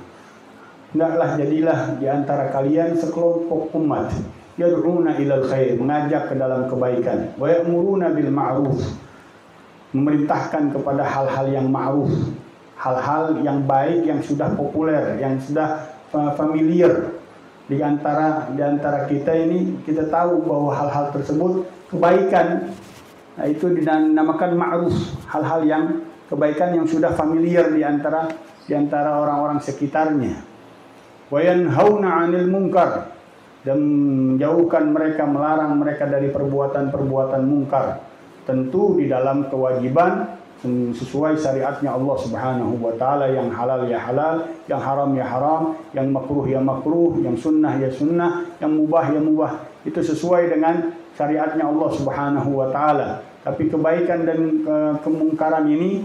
Hendaklah jadilah di antara kalian sekelompok umat, yad'una ilal khair, mengajak ke dalam kebaikan, wa ya'muruna bil ma'ruf, memerintahkan kepada hal-hal yang ma'ruf, hal-hal yang baik, yang sudah populer, yang sudah familiar. Di antara kita ini, kita tahu bahwa hal-hal tersebut kebaikan. Nah, itu dinamakan ma'ruf, hal-hal yang kebaikan yang sudah familiar di antara orang-orang sekitarnya. Wa yanhauna 'anil munkar, dan menjauhkan mereka, melarang mereka dari perbuatan-perbuatan mungkar. Tentu di dalam kewajiban sesuai syariatnya Allah Subhanahu wa taala, yang halal ya halal, yang haram ya haram, yang makruh ya makruh, yang sunnah ya sunnah, yang mubah ya mubah. Itu sesuai dengan syariatnya Allah Subhanahu wa taala. Tapi kebaikan dan kemungkaran ini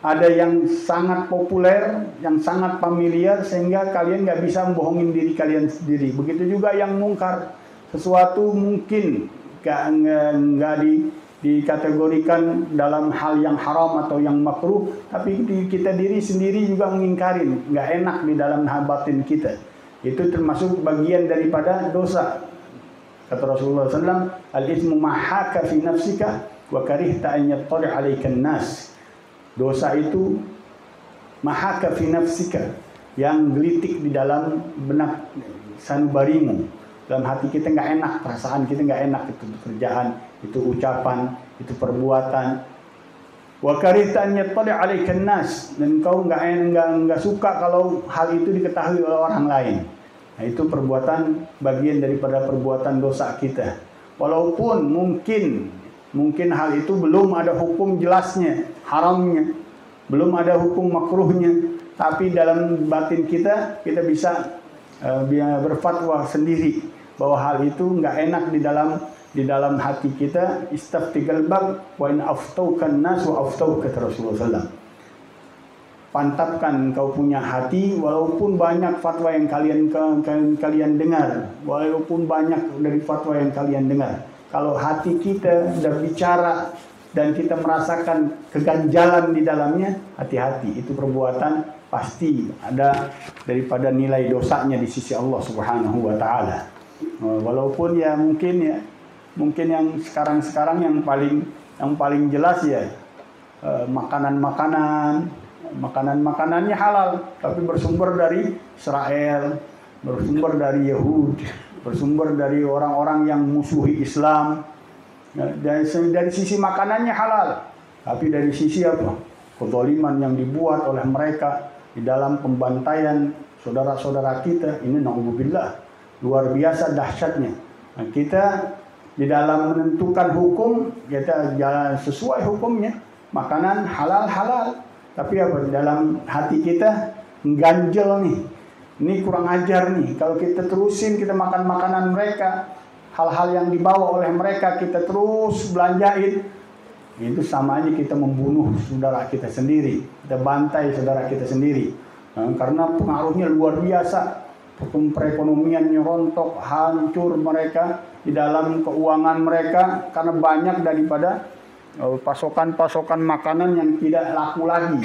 ada yang sangat populer, yang sangat familiar, sehingga kalian nggak bisa membohongin diri kalian sendiri. Begitu juga yang mungkar, sesuatu mungkin nggak dikategorikan dalam hal yang haram atau yang makruh, tapi kita diri sendiri juga mengingkarin, nggak enak di dalam batin kita. Itu termasuk bagian daripada dosa. Kata Rasulullah SAW, al-ismu mahaka fi nafsika wa karihta an yattali' alaikan nas. Dosa itu mahaka fi nafsika, yang gelitik di dalam benak sanubarimu. Dalam hati kita nggak enak, perasaan kita nggak enak, itu kerjaan, itu ucapan, itu perbuatan. Wa karihta an yattali' alaikan nas, dan kau nggak suka kalau hal itu diketahui oleh orang lain. Nah, itu perbuatan bagian daripada perbuatan dosa kita. Walaupun mungkin hal itu belum ada hukum jelasnya, haramnya, belum ada hukum makruhnya, tapi dalam batin kita bisa berfatwa sendiri bahwa hal itu nggak enak di dalam hati kita. Istaftigal bab wa in aftaukan nas wa aftauka Rasulullah sallallahu. Pantapkan kau punya hati walaupun banyak fatwa yang kalian dengar, walaupun banyak dari fatwa yang kalian dengar. Kalau hati kita berbicara dan kita merasakan keganjalan di dalamnya, hati-hati, itu perbuatan pasti ada daripada nilai dosanya di sisi Allah Subhanahu wa taala. Walaupun mungkin yang sekarang yang paling jelas ya, makanannya halal tapi bersumber dari Israel, bersumber dari Yahudi, bersumber dari orang-orang yang musuhi Islam. Dari sisi makanannya halal, tapi dari sisi kezaliman yang dibuat oleh mereka di dalam pembantaian saudara-saudara kita, ini na'udzubillah, luar biasa dahsyatnya. Nah, kita di dalam menentukan hukum, kita jalan sesuai hukumnya, makanan halal, tapi di dalam hati kita ganjel nih, ini kurang ajar nih, kalau kita terusin kita makan makanan mereka, hal-hal yang dibawa oleh mereka kita terus belanjain, itu sama aja kita membunuh saudara kita sendiri, kita bantai saudara kita sendiri. Karena pengaruhnya luar biasa, perekonomiannya rontok, hancur mereka di dalam keuangan mereka karena banyak daripada pasokan makanan yang tidak laku lagi.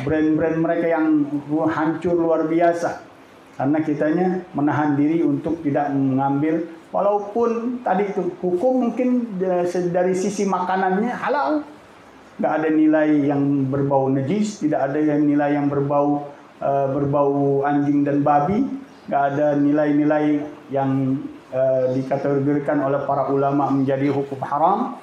Brand-brand mereka yang hancur luar biasa karena kitanya menahan diri untuk tidak mengambil. Walaupun tadi itu hukum mungkin dari sisi makanannya halal, nggak ada nilai yang berbau najis, tidak ada nilai yang berbau anjing dan babi, nggak ada nilai-nilai yang dikategorikan oleh para ulama menjadi hukum haram.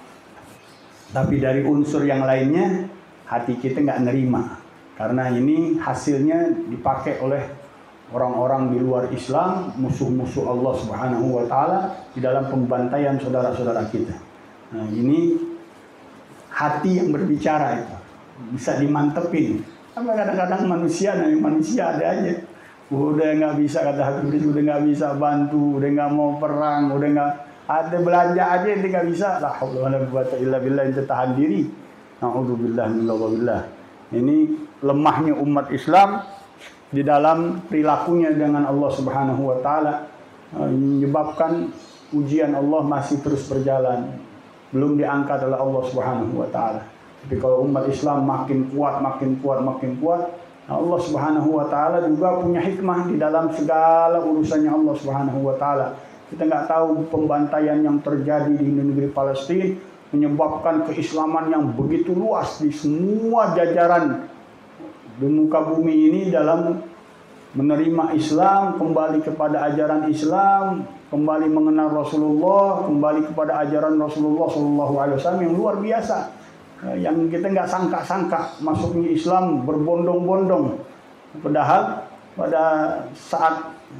Tapi dari unsur yang lainnya hati kita nggak nerima, karena ini hasilnya dipakai oleh orang-orang di luar Islam, musuh-musuh Allah Subhanahu wa taala di dalam pembantaian saudara-saudara kita. Nah, ini hati yang berbicara itu bisa dimantepin. Karena kadang-kadang manusia ada aja. Udah nggak bisa, kata Habib, udah nggak bisa bantu, udah nggak mau perang, udah nggak ada belanja aja dia nggak bisa. La haula wala quwwata illa billah, itu tahan diri. Na'udzubillah min dzalil. Ini lemahnya umat Islam di dalam perilakunya dengan Allah Subhanahu wa taala, menyebabkan ujian Allah masih terus berjalan, belum diangkat oleh Allah Subhanahu wa taala. Tapi kalau umat Islam makin kuat, Allah Subhanahu wa taala juga punya hikmah di dalam segala urusannya Allah Subhanahu wa taala. Kita nggak tahu pembantaian yang terjadi di negeri Palestina menyebabkan keislaman yang begitu luas di semua jajaran di muka bumi ini dalam menerima Islam, kembali kepada ajaran Islam, kembali mengenal Rasulullah, kembali kepada ajaran Rasulullah SAW yang luar biasa, yang kita nggak sangka-sangka masuknya Islam berbondong-bondong. Padahal pada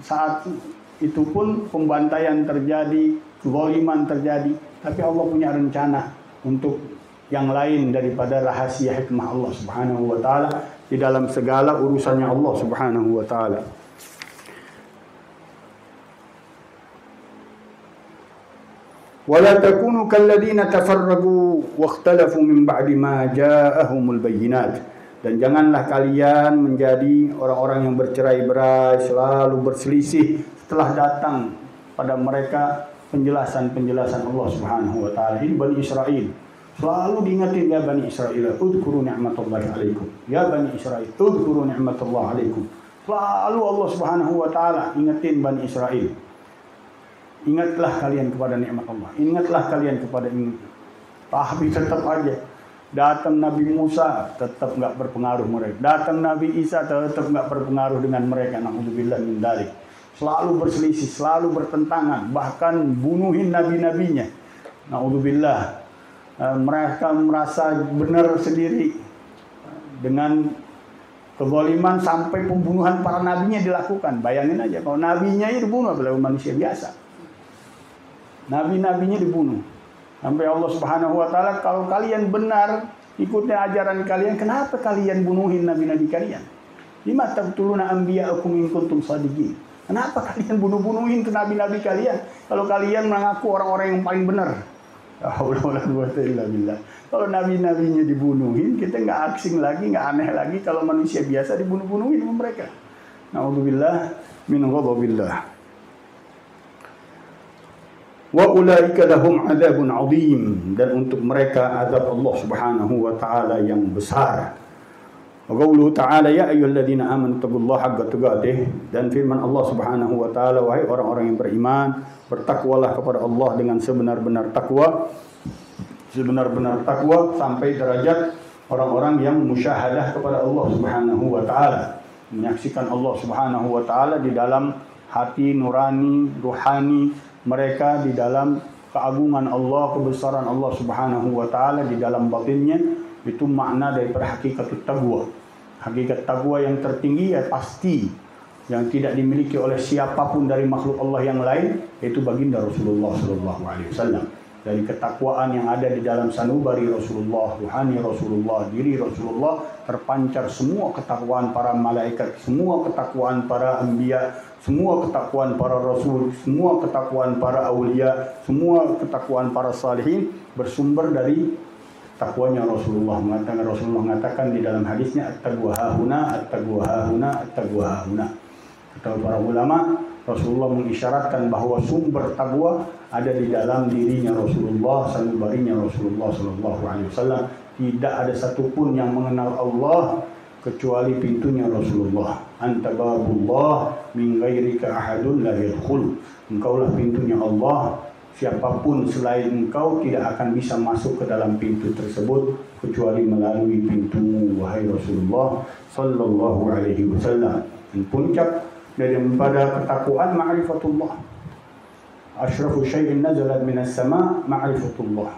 saat itu pun pembantaian terjadi, kezaliman terjadi, tapi Allah punya rencana untuk yang lain daripada rahasia hikmah Allah Subhanahu wa taala di dalam segala urusannya Allah Subhanahu wa taala. Wala takunu kalladzina tafarraqu wakhtalafu min ba'di ma ja'ahumul bayyinat. Dan janganlah kalian menjadi orang-orang yang bercerai-berai, selalu berselisih setelah datang pada mereka penjelasan-penjelasan Allah Subhanahu wa taala. Ini Bani Israel. Selalu diingatin, ya Bani Israel, udhkuru ni'matallahi alaikum. Ya Bani Israel, udhkuru ni'matallahi alaikum. Selalu Allah Subhanahu wa taala ingatin Bani Israel. Ingatlah kalian kepada nikmat Allah. Ingatlah kalian kepada ini. Tapi tetap aja. Datang Nabi Musa tetap enggak berpengaruh mereka. Datang Nabi Isa tetap enggak berpengaruh dengan mereka. Na'udzubillah min dzalik. Selalu berselisih, selalu bertentangan, bahkan bunuhin nabi-nabinya. Na'udzubillah. Mereka merasa benar sendiri dengan Kezaliman sampai pembunuhan para nabinya dilakukan. Bayangin aja kalau nabinya dibunuh, apalagi manusia biasa. Nabi-nabinya dibunuh. Sampai Allah Subhanahu wa taala, kalau kalian benar ikutnya ajaran kalian, kenapa kalian bunuhin nabi-nabi kalian? Lima taqtuluna anbiya'akum in kuntum shadiqin. Kenapa kalian bunuh-bunuhin ke nabi-nabi kalian kalau kalian mengaku orang-orang yang paling benar? Kalau nabi-nabinya dibunuhin, kita nggak asing lagi, nggak aneh lagi kalau manusia biasa dibunuh-bunuhin sama mereka. Na'udzubillah min ghadabillah. Wa ulaika lahum adzabun 'adzim, dan untuk mereka azab Allah Subhanahu wa taala yang besar. Wa qauluhu ta'ala ya ayyuhalladzina amanu taqullaha haqqa tuqatih, dan firman Allah Subhanahu wa taala, wahai orang-orang yang beriman, bertakwalah kepada Allah dengan sebenar-benar takwa. Sebenar-benar takwa sampai derajat orang-orang yang musyahadah kepada Allah Subhanahu wa taala, menyaksikan Allah Subhanahu wa taala di dalam hati nurani, ruhani mereka, di dalam keagungan Allah, kebesaran Allah Subhanahu wa taala di dalam batinnya. Itu makna daripada hakikat taqwa. Hakikat taqwa yang tertinggi ya pasti yang tidak dimiliki oleh siapapun dari makhluk Allah yang lain, yaitu baginda Rasulullah sallallahu alaihi wasallam. Dari ketakwaan yang ada di dalam sanubari Rasulullah, ruhani Rasulullah, diri Rasulullah, terpancar semua ketakwaan para malaikat, semua ketakwaan para anbiya, semua ketakwaan para rasul, semua ketakwaan para aulia, semua ketakwaan para salihin bersumber dari takwanya Rasulullah. Rasulullah mengatakan di dalam hadisnya, at-taqwa hahuna, at-taqwa hahuna, at-taqwa hahuna. Kata para ulama, Rasulullah mengisyaratkan bahwa sumber takwa ada di dalam dirinya Rasulullah, sanubarinya Rasulullah sallallahu alaihi wasallam. Tidak ada satupun yang mengenal Allah kecuali pintunya Rasulullah. Anta babullah min ghairika ahadun la yadkhul. Engkaulah pintunya Allah. Siapapun selain engkau tidak akan bisa masuk ke dalam pintu tersebut kecuali melalui pintumu, wahai Rasulullah sallallahu alaihi wasallam. Dan puncak daripada ketakwaan ma'rifatullah. Asyrafu syai'in nazalat minas sama' ma'rifatullah.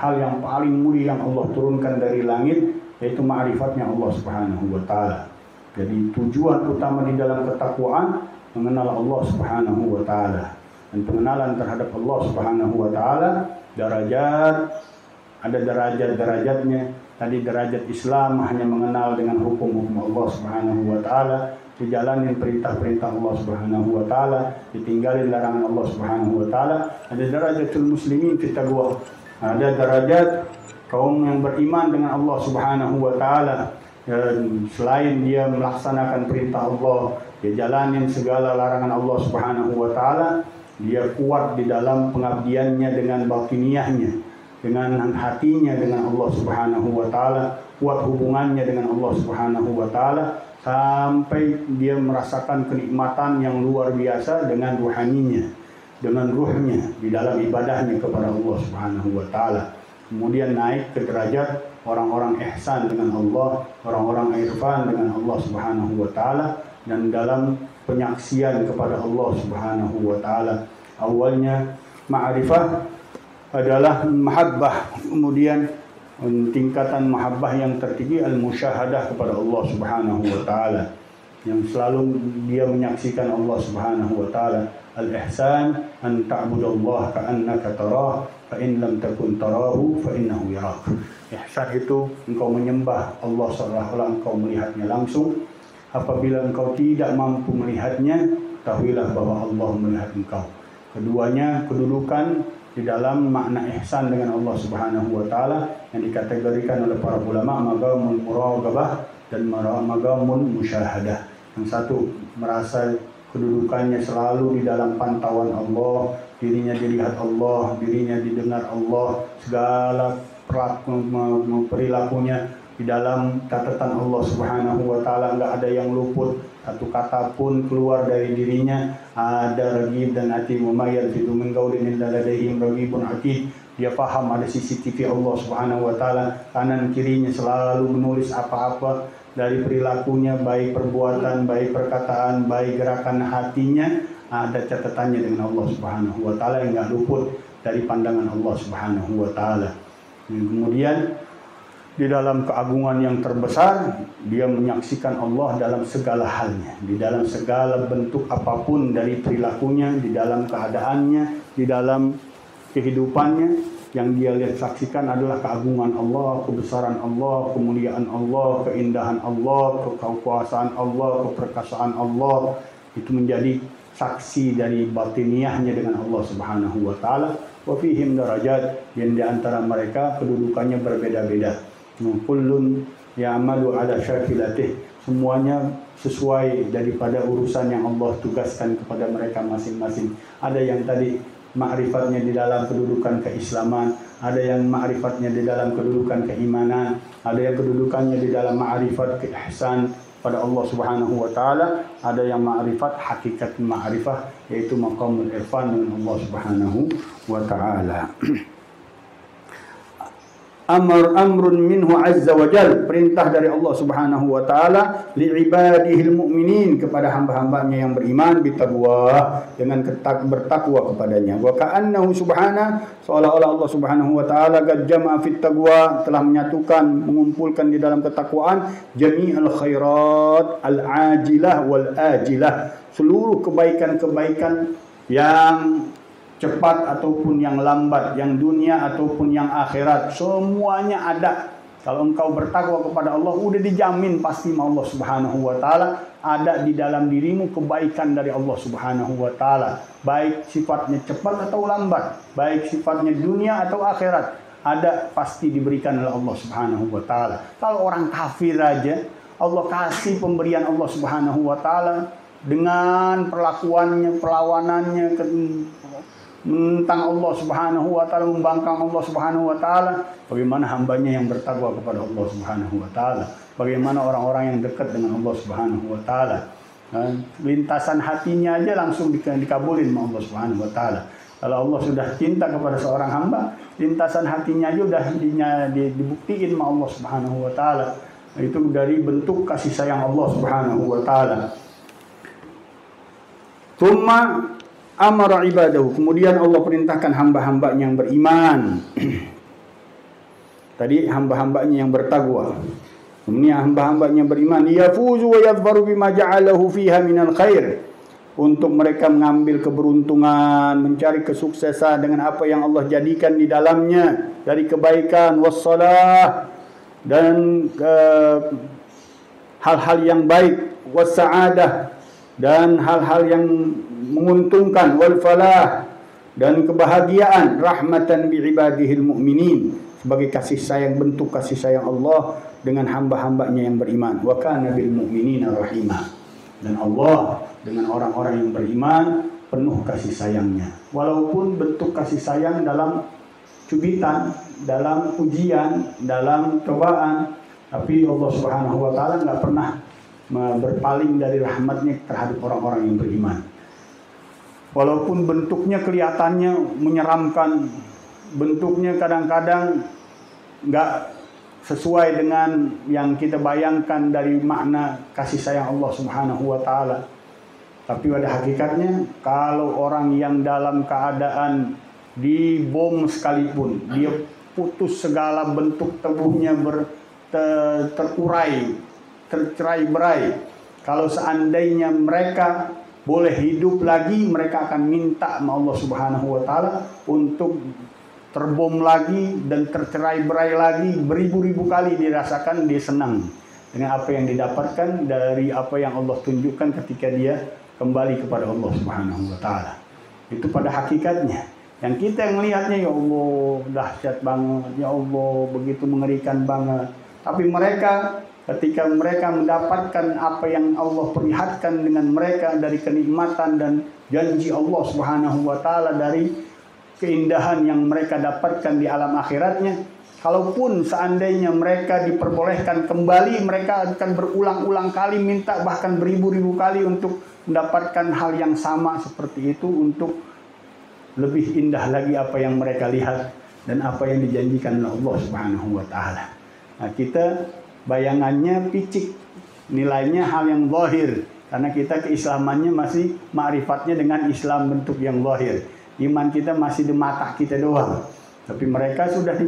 Hal yang paling mulia yang Allah turunkan dari langit yaitu ma'rifatnya Allah Subhanahu wa taala. Jadi tujuan utama di dalam ketakwaan mengenal Allah Subhanahu wa taala. Dan pengenalan terhadap Allah Subhanahu wa taala, derajat, ada derajat-derajatnya. Tadi derajat Islam hanya mengenal dengan hukum-hukum Allah Subhanahu wa taala, dijalanin perintah-perintah Allah Subhanahu wa taala, ditinggalin larangan Allah Subhanahu wa taala. Ada derajatul muslimin fi taqwa. Ada derajat kaum yang beriman dengan Allah Subhanahu wa taala. Selain dia melaksanakan perintah Allah, dia jalanin segala larangan Allah Subhanahu wa taala, dia kuat di dalam pengabdiannya dengan batiniahnya, dengan hatinya dengan Allah Subhanahu wa taala, kuat hubungannya dengan Allah Subhanahu wa taala sampai dia merasakan kenikmatan yang luar biasa dengan ruhaninya, dengan ruhnya di dalam ibadahnya kepada Allah Subhanahu wa taala. Kemudian naik ke derajat orang-orang ihsan dengan Allah, orang-orang irfan dengan Allah Subhanahu wa taala, dan dalam penyaksian kepada Allah Subhanahu wa taala. Awalnya ma'rifah adalah mahabbah, kemudian tingkatan mahabbah yang tertinggi al-musyahadah kepada Allah Subhanahu wa taala, yang selalu dia menyaksikan Allah Subhanahu wa taala. Al-ihsan an ta'budallaha ka'annaka tarah fa in lam takun tarahu fa innahu yarak. Ihsan itu engkau menyembah Allah seolah-olah engkau melihatnya langsung. Apabila engkau tidak mampu melihatnya, ketahuilah bahwa Allah melihat engkau. Keduanya kedudukan di dalam makna ihsan dengan Allah Subhanahu wa taala yang dikategorikan oleh para ulama maqamul muraqabah dan maqamul musyahadah. Yang satu merasa kedudukannya selalu di dalam pantauan Allah, dirinya dilihat Allah, dirinya didengar Allah, segala perilakunya di dalam catatan Allah Subhanahu wa taala, enggak ada yang luput, satu kata pun keluar dari dirinya. Ada ragib dan atid, wa may yalfidu min qawlin illa ladayhi raqibun atid. Dia paham ada CCTV Allah Subhanahu wa taala, kanan kirinya selalu menulis apa-apa dari perilakunya, baik perbuatan, baik perkataan, baik gerakan hatinya, ada catatannya dengan Allah Subhanahu wa taala yang enggak luput dari pandangan Allah Subhanahu wa taala. Kemudian di dalam keagungan yang terbesar, dia menyaksikan Allah dalam segala halnya, di dalam segala bentuk apapun dari perilakunya, di dalam keadaannya, di dalam kehidupannya. Yang dia lihat saksikan adalah keagungan Allah, kebesaran Allah, kemuliaan Allah, keindahan Allah, kekuasaan Allah, keperkasaan Allah. Itu menjadi saksi dari batiniahnya dengan Allah Subhanahu wa taala. Wa fihim darajat, dan di antara mereka kedudukannya berbeda-beda. Kullun ya'malu ala syakilatih, semuanya sesuai daripada urusan yang Allah tugaskan kepada mereka masing-masing. Ada yang tadi ma'rifatnya di dalam kedudukan keislaman, ada yang ma'rifatnya di dalam kedudukan keimanan, ada yang kedudukannya di dalam ma'rifat keihsan pada Allah Subhanahu wa taala, ada yang ma'rifat hakikat ma'rifah, yaitu maqamul irfan dengan Allah Subhanahu wa taala. Amrun minhu azza wa jal, perintah dari Allah Subhanahu wa taala li ibadihil mu'minin, kepada hamba-hambanya yang beriman, bitaqwa, dengan bertakwa kepadanya. Wa ka'annahu subhana, seolah-olah Allah Subhanahu wa taala qad jama'a fit taqwa, telah menyatukan, mengumpulkan di dalam ketakwaan jami'al khairat al ajilah wal ajilah, seluruh kebaikan-kebaikan yang cepat ataupun yang lambat, yang dunia ataupun yang akhirat, semuanya ada. Kalau engkau bertakwa kepada Allah, udah dijamin pasti sama Allah Subhanahu wa taala ada di dalam dirimu kebaikan dari Allah Subhanahu wa taala. Baik sifatnya cepat atau lambat, baik sifatnya dunia atau akhirat, ada pasti diberikan oleh Allah Subhanahu wa taala. Kalau orang kafir aja, Allah kasih pemberian Allah Subhanahu wa taala dengan perlakuannya, perlawanannya tentang Allah Subhanahu wa taala, membangkang Allah Subhanahu wa taala. Bagaimana hambanya yang bertakwa kepada Allah Subhanahu wa taala? Bagaimana orang-orang yang dekat dengan Allah Subhanahu wa taala? Lintasan hatinya aja langsung dikabulin sama Allah Subhanahu wa taala. Kalau Allah sudah cinta kepada seorang hamba, lintasan hatinya aja udah dibuktiin sama Allah Subhanahu wa taala. Itu dari bentuk kasih sayang Allah Subhanahu wa taala. Tsumma amara ibadahu, kemudian Allah perintahkan hamba-hambanya yang beriman. Tadi hamba-hambanya yang bertakwa, kemudian hamba-hambanya yang beriman, yafuzu wa yadhfaru bima ja'alahu fiha minal khair, untuk mereka mengambil keberuntungan, mencari kesuksesan dengan apa yang Allah jadikan di dalamnya dari kebaikan, wassalah, dan hal-hal yang baik, wassa'adah, dan hal-hal yang menguntungkan, wal falah, dan kebahagiaan, rahmatan bi ibadihil mu'minin, sebagai kasih sayang, bentuk kasih sayang Allah dengan hamba-hambanya yang beriman. Wa kana bil mu'minina rahima, dan Allah dengan orang-orang yang beriman penuh kasih sayangnya, walaupun bentuk kasih sayang dalam cubitan, dalam ujian, dalam cobaan, tapi Allah Subhanahu wa taala enggak pernah berpaling dari rahmatnya terhadap orang-orang yang beriman. Walaupun bentuknya kelihatannya menyeramkan, bentuknya kadang-kadang nggak sesuai dengan yang kita bayangkan dari makna kasih sayang Allah Subhanahu wa taala. Tapi pada hakikatnya, kalau orang yang dalam keadaan dibom sekalipun, dia putus segala bentuk tubuhnya tercerai berai. Kalau seandainya mereka boleh hidup lagi, mereka akan minta sama Allah Subhanahu wa taala untuk terbom lagi dan tercerai berai lagi, beribu-ribu kali dirasakan dia senang dengan apa yang didapatkan dari apa yang Allah tunjukkan ketika dia kembali kepada Allah Subhanahu wa taala. Itu pada hakikatnya. Yang kita melihatnya, ya Allah dahsyat banget, ya Allah begitu mengerikan banget. Tapi mereka, ketika mereka mendapatkan apa yang Allah perlihatkan dengan mereka dari kenikmatan dan janji Allah Subhanahu wa taala, dari keindahan yang mereka dapatkan di alam akhiratnya, kalaupun seandainya mereka diperbolehkan kembali, mereka akan berulang-ulang kali minta, bahkan beribu-ribu kali untuk mendapatkan hal yang sama seperti itu, untuk lebih indah lagi apa yang mereka lihat dan apa yang dijanjikan oleh Allah Subhanahu wa taala. Nah, kita bayangannya picik, nilainya hal yang zahir, karena kita keislamannya masih ma'rifatnya dengan Islam bentuk yang zahir. Iman kita masih di mata kita doang. Tapi mereka sudah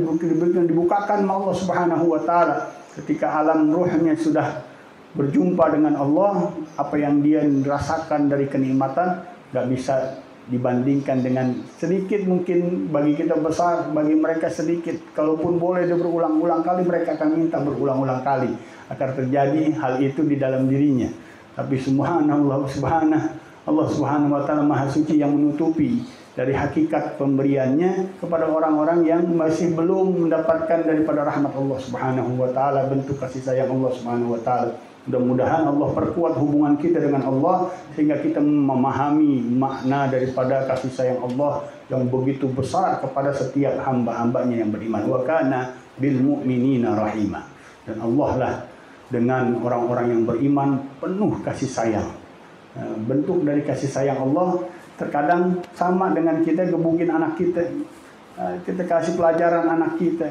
dibukakan Allah Subhanahu wa taala ketika alam ruhnya sudah berjumpa dengan Allah, apa yang dia rasakan dari kenikmatan nggak bisa dibandingkan dengan sedikit. Mungkin bagi kita besar, bagi mereka sedikit. Kalaupun boleh dia berulang-ulang kali, mereka akan minta berulang-ulang kali agar terjadi hal itu di dalam dirinya. Tapi subhanallah, Allah Subhanahu wa taala Maha Suci yang menutupi dari hakikat pemberiannya kepada orang-orang yang masih belum mendapatkan daripada rahmat Allah Subhanahu wa taala, bentuk kasih sayang Allah Subhanahu wa taala. Mudah-mudahan Allah perkuat hubungan kita dengan Allah sehingga kita memahami makna daripada kasih sayang Allah yang begitu besar kepada setiap hamba-hambanya yang beriman. Wa kana bil mu'minina rahima. Dan Allah lah dengan orang-orang yang beriman penuh kasih sayang. Bentuk dari kasih sayang Allah terkadang sama dengan kita gebukin anak kita. Kita kasih pelajaran anak kita.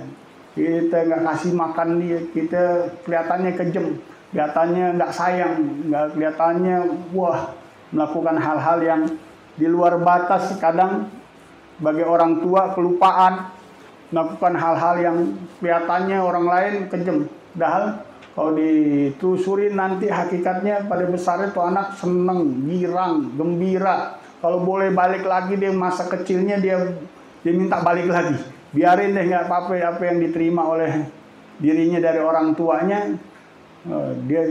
Kita nggak kasih makan dia. Kita kelihatannya kejam. Kelihatannya nggak sayang. Nggak kelihatannya melakukan hal-hal yang di luar batas. Kadang bagi orang tua kelupaan. Melakukan hal-hal yang kelihatannya orang lain kejam. Padahal kalau ditelusuri nanti hakikatnya pada besarnya tuh anak seneng, girang, gembira. Kalau boleh balik lagi dia masa kecilnya dia minta balik lagi. Biarin deh nggak apa-apa apa yang diterima oleh dirinya dari orang tuanya. Dia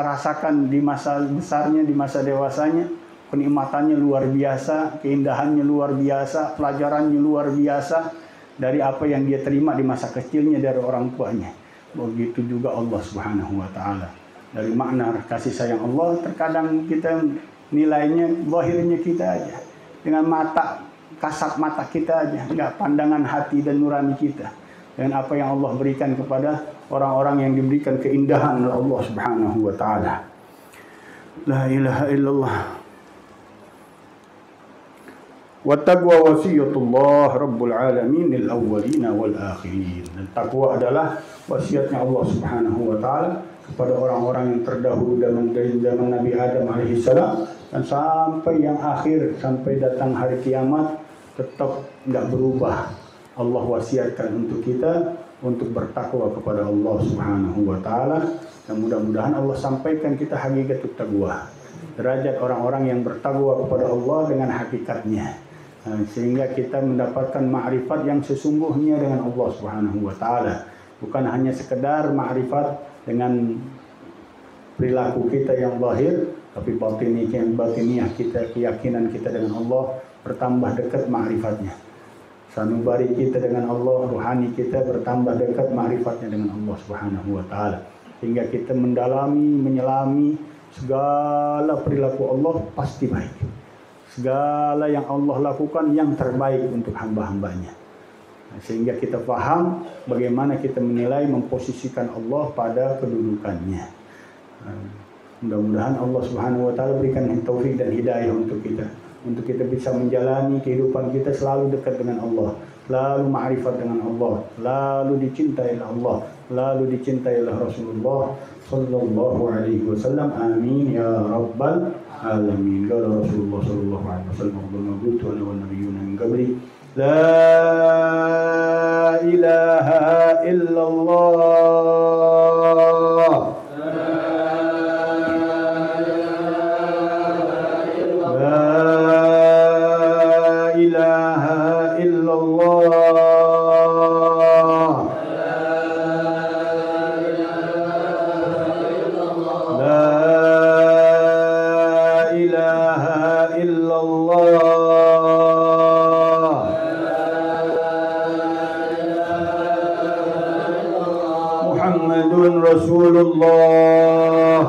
rasakan di masa besarnya, di masa dewasanya. Kenikmatannya luar biasa, keindahannya luar biasa, pelajarannya luar biasa dari apa yang dia terima di masa kecilnya dari orang tuanya. Begitu juga Allah Subhanahu wa taala. Dari makna kasih sayang Allah terkadang kita nilainya zahirnya kita aja. Dengan mata, kasat mata kita aja, enggak pandangan hati dan nurani kita. Dengan apa yang Allah berikan kepada orang-orang yang diberikan keindahan oleh Allah Subhanahu wa taala. La ilaha illallah. Wattaqwa wasiyatullah rabbul alamin lil awwalin wal akhirin. Dan takwa adalah wasiatnya Allah Subhanahu wa taala kepada orang-orang yang terdahulu dari zaman Nabi Adam alaihissalam dan sampai yang akhir, sampai datang hari kiamat tetap enggak berubah. Allah wasiatkan untuk kita untuk bertakwa kepada Allah Subhanahu wa taala, dan mudah-mudahan Allah sampaikan kita hakikat takwa. Derajat orang-orang yang bertakwa kepada Allah dengan hakikatnya. Sehingga kita mendapatkan ma'rifat yang sesungguhnya dengan Allah Subhanahu wa taala. Bukan hanya sekedar ma'rifat dengan perilaku kita yang zahir, tapi batiniah kita, keyakinan kita dengan Allah bertambah dekat ma'rifatnya. Sanubari kita dengan Allah, ruhani kita bertambah dekat ma'rifatnya dengan Allah Subhanahu wa taala. Sehingga kita mendalami, menyelami segala perilaku Allah pasti baik. Segala yang Allah lakukan yang terbaik untuk hamba-hambanya. Sehingga kita paham bagaimana kita menilai, memposisikan Allah pada kedudukannya. Mudah-mudahan Allah Subhanahu wa taala berikan taufik dan hidayah untuk kita bisa menjalani kehidupan kita selalu dekat dengan Allah, selalu ma'rifat dengan Allah, selalu dicintai oleh Allah, selalu dicintai oleh Rasulullah sallallahu alaihi wasallam. Amin ya rabbal alamin. Qala Rasulullah sallallahu alaihi wasallam, "Qul ana wan nabiyyuna min qabli la ilaha illallah." Rasulullah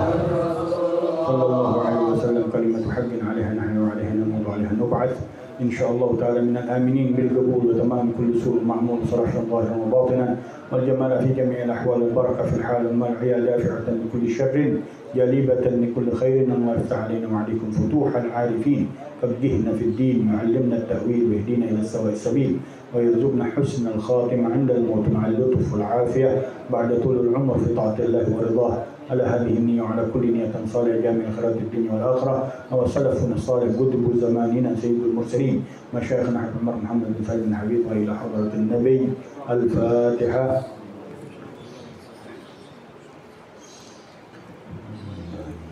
sallallahu alaihi wasallam kalimatu haqqin 'alaiha nahnu wa 'alaiha namut wa 'alaiha nub'ats insyaallah ta'ala minal aminin bil qabul wa tamam kulli su'in ma'mul sarahan zahiran wa batinan wal jamal fi jami' al ahwal wal barakah fi al hal wal mar'iya dafi'atan li kulli sharrin jalibatan li kulli khairin wa iftah 'alaina wa 'alaikum futuhal 'arifin faqihna fid din wa 'allimna at-ta'wil wa ihdina ila as-sawa'i sabil ويرزقنا حسن الخاتمة عند الموت مع اللطف والعافية بعد طول العمر في طاعة الله ورضاه على هذه النية وعلى كل نية صالحة جامع خيرات الدنيا والآخرة. وسلفنا الصالح قطب زماننا سيد المرسلين مشايخنا حبيب عمر محمد بن سعيد بن حبيب وإلى حضرة النبي. الفاتحة.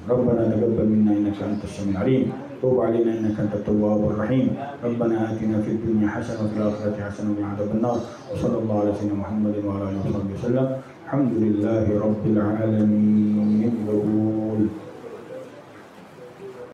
ربنا تقبل منا إنك أنت السميع العليم، توب علينا إنك أنت التواب الرحيم. ربنا آتنا في الدنيا حسنة وفي الآخرة حسنة وقنا عذاب النار. وصلى الله على سيدنا محمد وعلى آله وصحبه وسلم. الحمد لله رب العالمين.